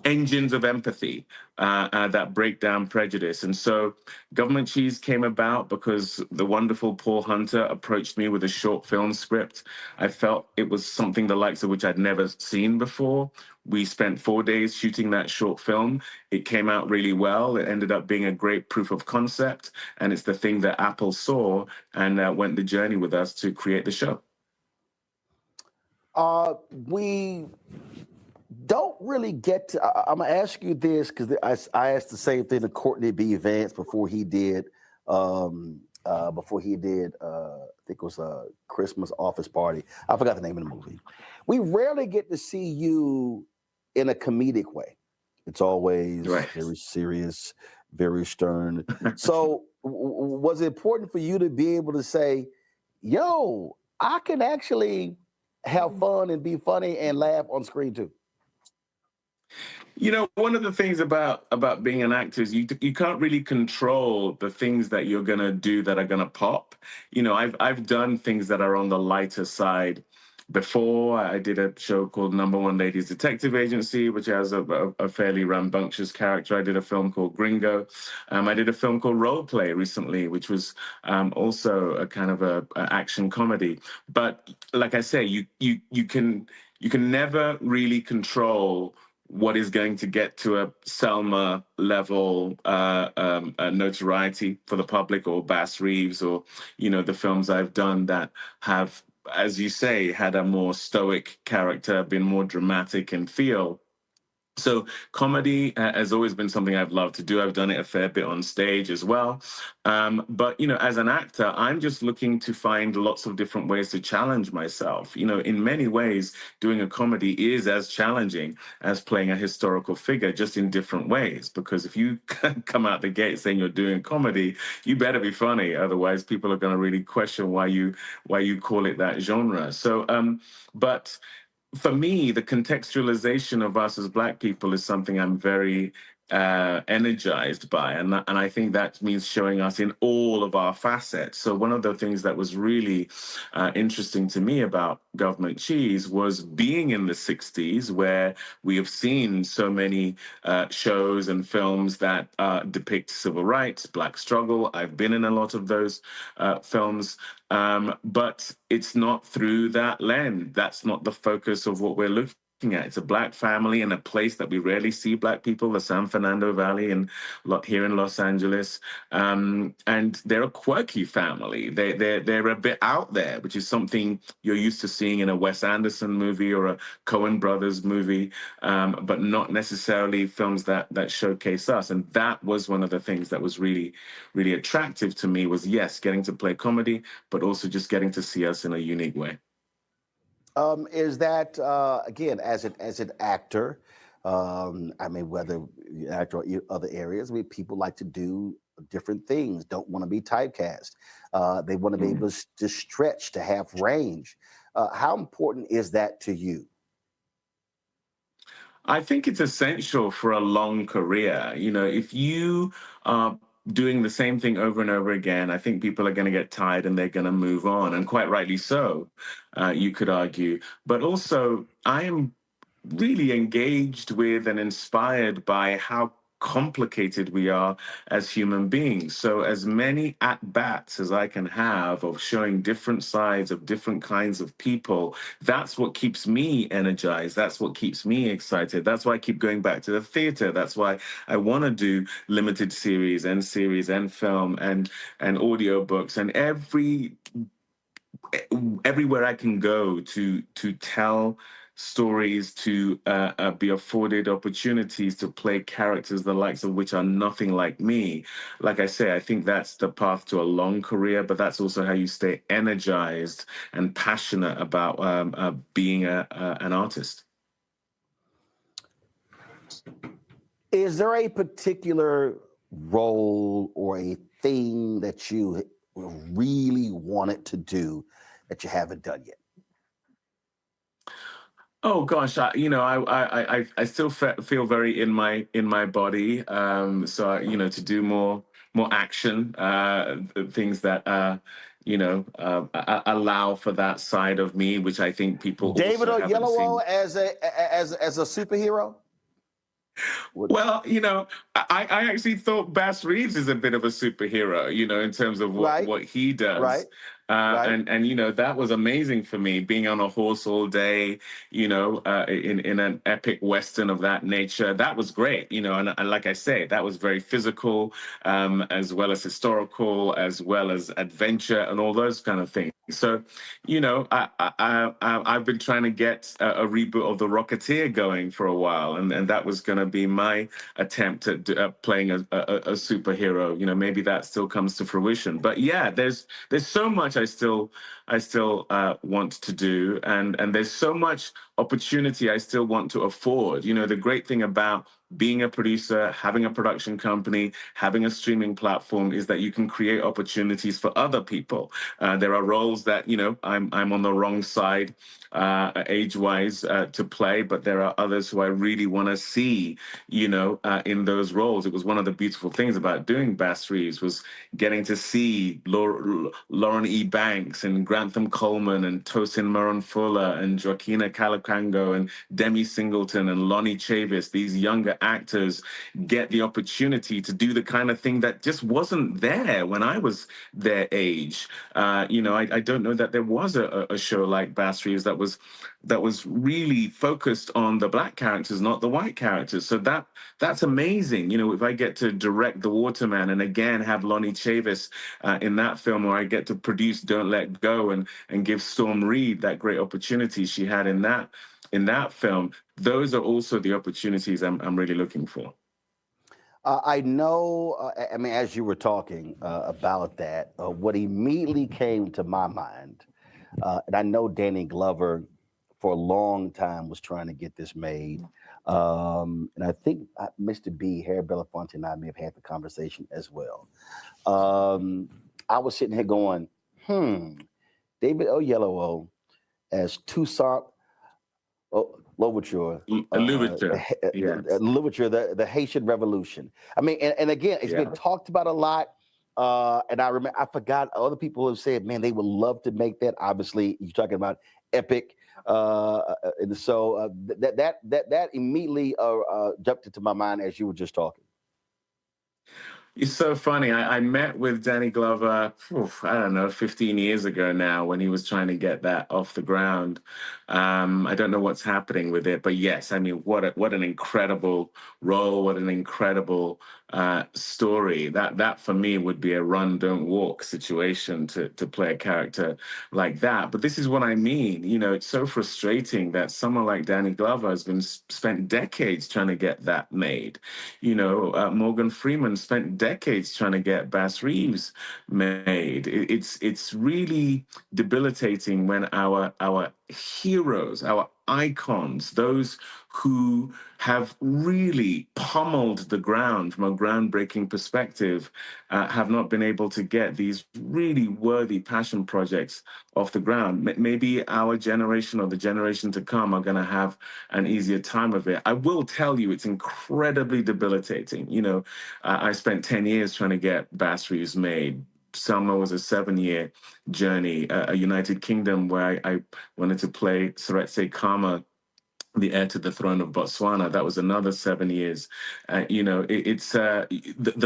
engines of empathy. That break down prejudice. And so Government Cheese came about because the wonderful Paul Hunter approached me with a short film script. I felt it was something the likes of which I'd never seen before. We spent 4 days shooting that short film. It came out really well. It ended up being a great proof of concept. And it's the thing that Apple saw and went the journey with us to create the show. We don't really get to, I'm gonna ask you this because I asked the same thing to Courtney B. Vance before he did I think it was a Christmas office party. I forgot the name of the movie. We rarely get to see you in a comedic way. It's always very serious, very stern. So was it important for you to be able to say, yo, I can actually have fun and be funny and laugh on screen too? You know, one of the things about being an actor is you can't really control the things that you're going to do that are going to pop. You know, I've done things that are on the lighter side before. I did a show called Number One Ladies Detective Agency, which has a fairly rambunctious character. I did a film called Gringo. I did a film called Role Play recently, which was also a kind of a action comedy. But like I say, you can never really control what is going to get to a Selma level notoriety for the public, or Bass Reeves, or, you know, the films I've done that have, as you say, had a more stoic character, been more dramatic in feel. So comedy has always been something I've loved to do. I've done it a fair bit on stage as well. But, as an actor, I'm just looking to find lots of different ways to challenge myself. In many ways, doing a comedy is as challenging as playing a historical figure, just in different ways. Because if you come out the gate saying you're doing comedy, you better be funny. Otherwise, people are going to really question why you call it that genre. But for me, the contextualization of us as Black people is something I'm very energized by. And I think that means showing us in all of our facets. So one of the things that was really interesting to me about Government Cheese was being in the 60s, where we have seen so many shows and films that depict civil rights, Black struggle. I've been in a lot of those films. But it's not through that lens. That's not the focus of what we're looking at. It's a Black family in a place that we rarely see Black people, the San Fernando Valley and here in Los Angeles. And they're a quirky family. They're a bit out there, which is something you're used to seeing in a Wes Anderson movie or a Coen Brothers movie, but not necessarily films that showcase us. And that was one of the things that was really, really attractive to me was, yes, getting to play comedy, but also just getting to see us in a unique way. Is that, again, as an actor, whether you act or other areas, people like to do different things, don't want to be typecast. They want to be able to stretch, to have range. How important is that to you? I think it's essential for a long career. If you are doing the same thing over and over again, I think people are going to get tired and they're going to move on, and quite rightly so, you could argue. But also, I am really engaged with and inspired by how complicated we are as human beings. So as many at-bats as I can have of showing different sides of different kinds of people, that's what keeps me energized. That's what keeps me excited. That's why I keep going back to the theater. That's why I want to do limited series and film and audiobooks and everywhere I can go to tell stories, to be afforded opportunities to play characters the likes of which are nothing like me. Like I say, I think that's the path to a long career, but that's also how you stay energized and passionate about being an artist. Is there a particular role or a thing that you really wanted to do that you haven't done yet? Oh gosh, I still feel very in my body. So to do more action, things that allow for that side of me, which I think people David also haven't Oyelowo seen. as a superhero. Well, I actually thought Bass Reeves is a bit of a superhero, in terms of what he does. Right. And that was amazing for me, being on a horse all day, in an epic Western of that nature. That was great, and like I say, that was very physical, as well as historical, as well as adventure and all those kind of things. So, I've been trying to get a reboot of The Rocketeer going for a while, and that was going to be my attempt at playing a superhero. Maybe that still comes to fruition. But yeah, there's so much I still want to do, and there's so much opportunity I still want to afford. The great thing about being a producer, having a production company, having a streaming platform is that you can create opportunities for other people. There are roles that, I'm on the wrong side age-wise to play, but there are others who I really want to see, in those roles. It was one of the beautiful things about doing Bass Reeves was getting to see Lauren E. Banks and Grantham Coleman and Tosin Moran Fuller and Joaquina Calacango and Demi Singleton and Lonnie Chavis, these younger actors get the opportunity to do the kind of thing that just wasn't there when I was their age. I don't know that there was a show like Bass Reeves that was really focused on the Black characters, not the white characters. So that's amazing. If I get to direct The Waterman and again have Lonnie Chavis in that film, or I get to produce Don't Let Go and give Storm Reed that great opportunity she had in that in that film, those are also the opportunities I'm really looking for. I know, I mean, as you were talking about that, what immediately came to my mind, and I know Danny Glover for a long time was trying to get this made. And I think Mr. B, Harry Belafonte, and I may have had the conversation as well. I was sitting here going, David Oyelowo as Toussaint Louverture, yes. Louverture, the Haitian Revolution. I mean, and again, it's been talked about a lot. And I remember, I forgot other people have said, man, they would love to make that. Obviously, you're talking about epic. And so that immediately jumped into my mind as you were just talking. It's so funny. I met with Danny Glover, I don't know, 15 years ago now when he was trying to get that off the ground. I don't know what's happening with it, but yes, I mean, what an incredible role, what an incredible story. That for me would be a run, don't walk situation to play a character like that. But this is what I mean. You know, it's so frustrating that someone like Danny Glover has been spent decades trying to get that made. You know, Morgan Freeman spent decades trying to get Bass Reeves made. It's really debilitating when our heroes, our icons, those who have really pummeled the ground from a groundbreaking perspective, have not been able to get these really worthy passion projects off the ground. Maybe our generation or the generation to come are going to have an easier time of it. I will tell you, it's incredibly debilitating. You know, I spent 10 years trying to get Bass Reeves made. Summer was a 7-year journey. A United Kingdom where I wanted to play Seretse Khama, the heir to the throne of Botswana. That was another 7 years. You know, it's the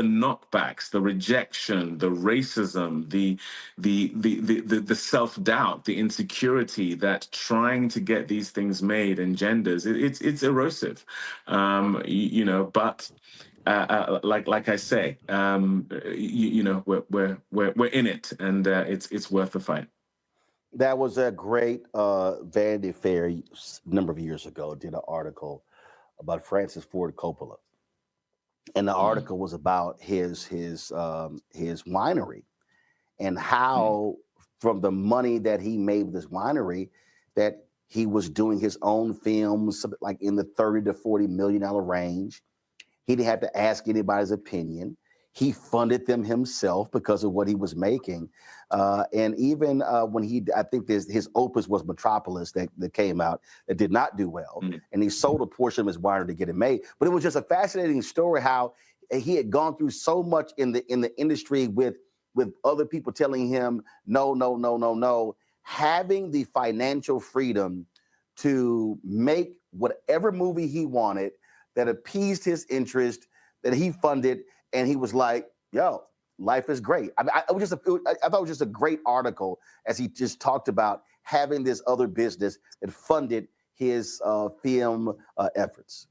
knockbacks, the rejection, the racism, the self-doubt, the insecurity that trying to get these things made engenders. It's erosive, you know. But like I say, you know, we're in it, and it's worth the fight. That was a great Vanity Fair number of years ago. Did an article about Francis Ford Coppola, and the article was about his winery and how from the money that he made with his winery, that he was doing his own films, like in the $30 to $40 million range. He didn't have to ask anybody's opinion. He funded them himself because of what he was making. And even when I think his opus was Metropolis that came out that did not do well. And he sold a portion of his winery to get it made. But it was just a fascinating story how he had gone through so much in the industry with other people telling him, no. Having the financial freedom to make whatever movie he wanted that appeased his interest, that he funded, and he was like, yo, life is great. I mean, I thought it was just a great article as he just talked about having this other business that funded his film efforts.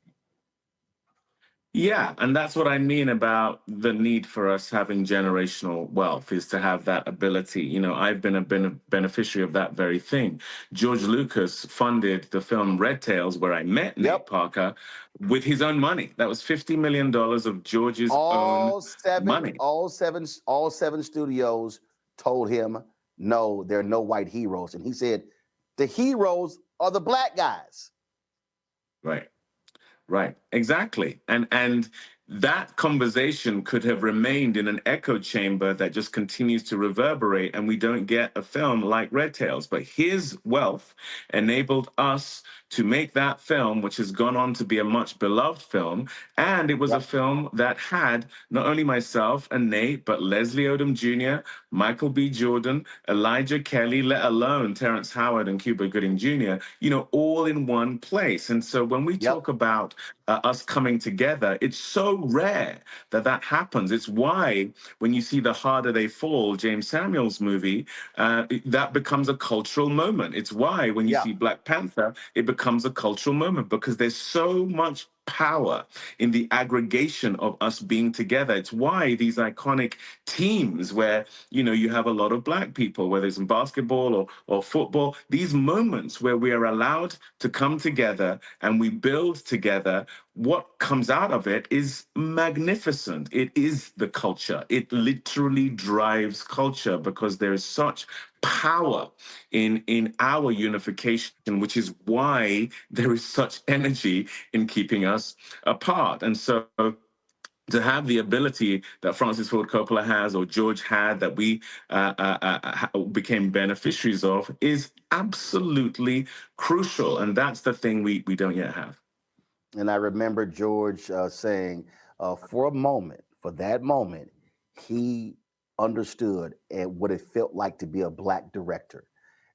Yeah, and that's what I mean about the need for us having generational wealth, is to have that ability. You know, I've been a beneficiary of that very thing. George Lucas funded the film Red Tails, where I met Nate Parker, with his own money. That was $50 million of George's own money. All seven studios told him, no, there are no white heroes. And he said, the heroes are the black guys. Right, exactly. And that conversation could have remained in an echo chamber that just continues to reverberate, and we don't get a film like Red Tails. But his wealth enabled us to make that film, which has gone on to be a much beloved film. And it was a film that had not only myself and Nate, but Leslie Odom Jr., Michael B. Jordan, Elijah Kelly, let alone Terrence Howard and Cuba Gooding Jr., you know, all in one place. And so when we talk about us coming together, it's so rare that happens. It's why when you see The Harder They Fall, James Samuel's movie, that becomes a cultural moment. It's why when you see Black Panther, it becomes a cultural moment, because there's so much power in the aggregation of us being together. It's why these iconic teams where, you have a lot of Black people, whether it's in basketball or football, these moments where we are allowed to come together and we build together, what comes out of it is magnificent. It is the culture. It literally drives culture because there is such power in our unification, which is why there is such energy in keeping us apart. And so to have the ability that Francis Ford Coppola has or George had that we became beneficiaries of is absolutely crucial. And that's the thing we don't yet have. And I remember George saying, for that moment, he understood what it felt like to be a Black director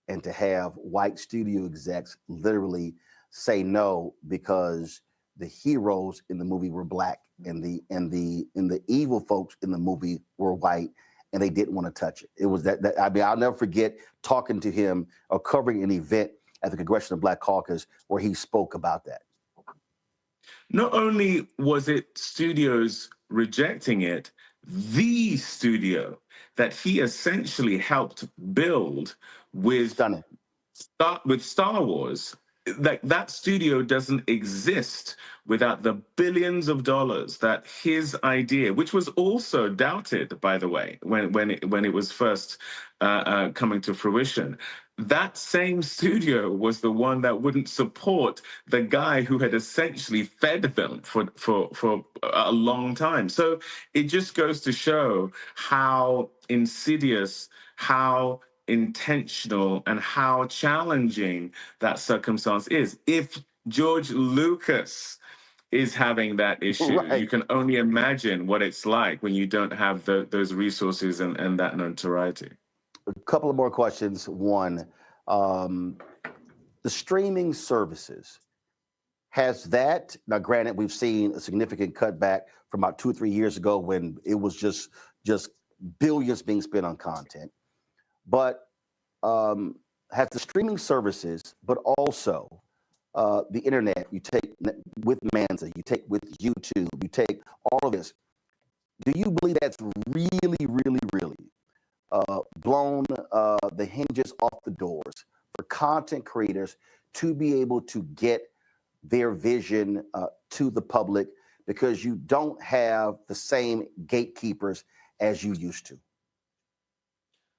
and to have white studio execs literally say no because the heroes in the movie were Black and the evil folks in the movie were white and they didn't want to touch it. It was that I mean, I'll never forget talking to him or covering an event at the Congressional Black Caucus where he spoke about that. Not only was it studios rejecting it, the studio that he essentially helped build with Star Wars, that studio doesn't exist without the billions of dollars that his idea, which was also doubted, by the way, when it was first coming to fruition. That same studio was the one that wouldn't support the guy who had essentially fed them for a long time. So it just goes to show how insidious, how intentional, and how challenging that circumstance is. If George Lucas is having that issue, you can only imagine what it's like when you don't have those resources and that notoriety. A couple of more questions. One, the streaming services, has that, now granted, we've seen a significant cutback from about 2 or 3 years ago when it was just billions being spent on content, but has the streaming services, but also the internet, you take with Manza, you take with YouTube, you take all of this, do you believe that's really, really, really blown the hinges off the doors for content creators to be able to get their vision to the public because you don't have the same gatekeepers as you used to?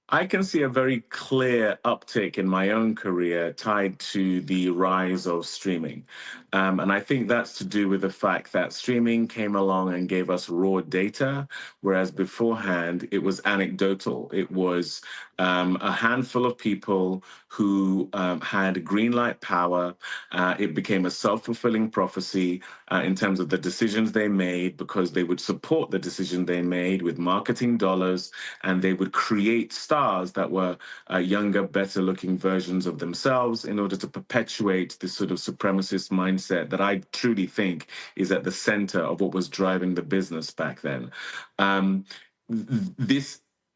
I can see a very clear uptick in my own career tied to the rise of streaming. And I think that's to do with the fact that streaming came along and gave us raw data, whereas beforehand it was anecdotal. It was a handful of people who had green light power. It became a self-fulfilling prophecy in terms of the decisions they made because they would support the decision they made with marketing dollars, and they would create stars that were younger, better-looking versions of themselves in order to perpetuate this sort of supremacist mindset that I truly think is at the center of what was driving the business back then.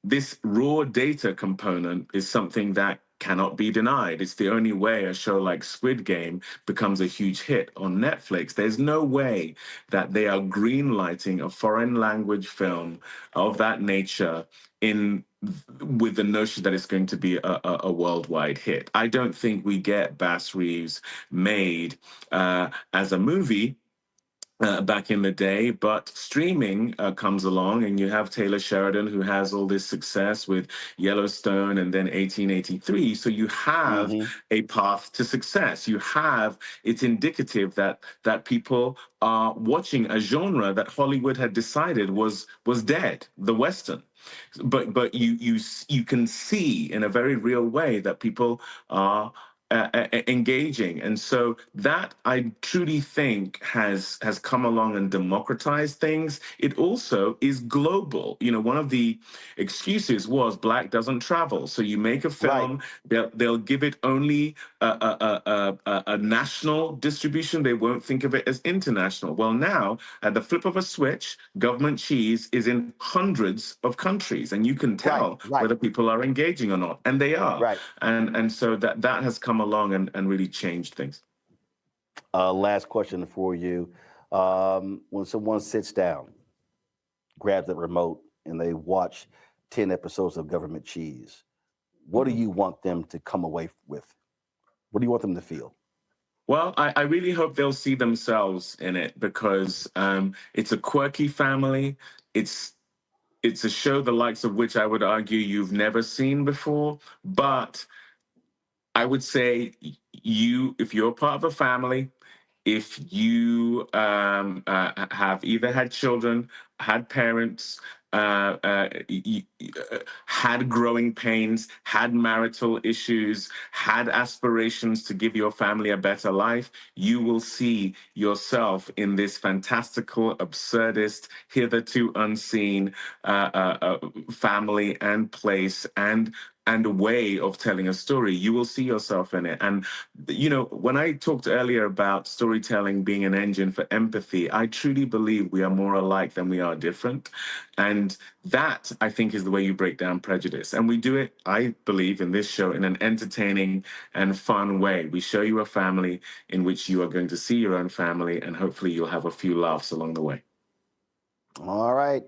This raw data component is something that cannot be denied. It's the only way a show like Squid Game becomes a huge hit on Netflix. There's no way that they are greenlighting a foreign language film of that nature with the notion that it's going to be a worldwide hit. I don't think we get Bass Reeves made as a movie back in the day, but streaming comes along and you have Taylor Sheridan who has all this success with Yellowstone and then 1883. So you have a path to success. It's indicative that people are watching a genre that Hollywood had decided was dead, the Western. But you can see in a very real way that people are engaging, and so that I truly think has come along and democratized things. It also is global. One of the excuses was Black doesn't travel, so you make a film, they'll give it only a national distribution. They won't think of it as international. Well, now at the flip of a switch, Government Cheese is in hundreds of countries, and you can tell whether people are engaging or not, and they are. And so that has come along and really changed things. Last question for you. when someone sits down, grabs that remote, and they watch 10 episodes of Government Cheese, what do you want them to come away with? What do you want them to feel? Well, I really hope they'll see themselves in it, because it's a quirky family. It's a show the likes of which I would argue you've never seen before. But I would say if you're part of a family, if you have either had children, had parents, had growing pains, had marital issues, had aspirations to give your family a better life, you will see yourself in this fantastical, absurdist, hitherto unseen family and place and a way of telling a story. You will see yourself in it. And, when I talked earlier about storytelling being an engine for empathy, I truly believe we are more alike than we are different. And that, I think, is the way you break down prejudice. And we do it, I believe, in this show in an entertaining and fun way. We show you a family in which you are going to see your own family, and hopefully you'll have a few laughs along the way. All right.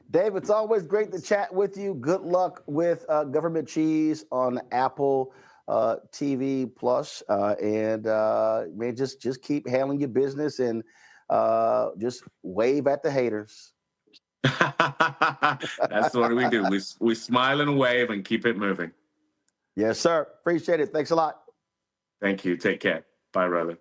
Dave, it's always great to chat with you. Good luck with Government Cheese on Apple TV Plus, and man, just keep handling your business and just wave at the haters. That's what we do. We smile and wave and keep it moving. Yes, sir. Appreciate it. Thanks a lot. Thank you. Take care. Bye, brother.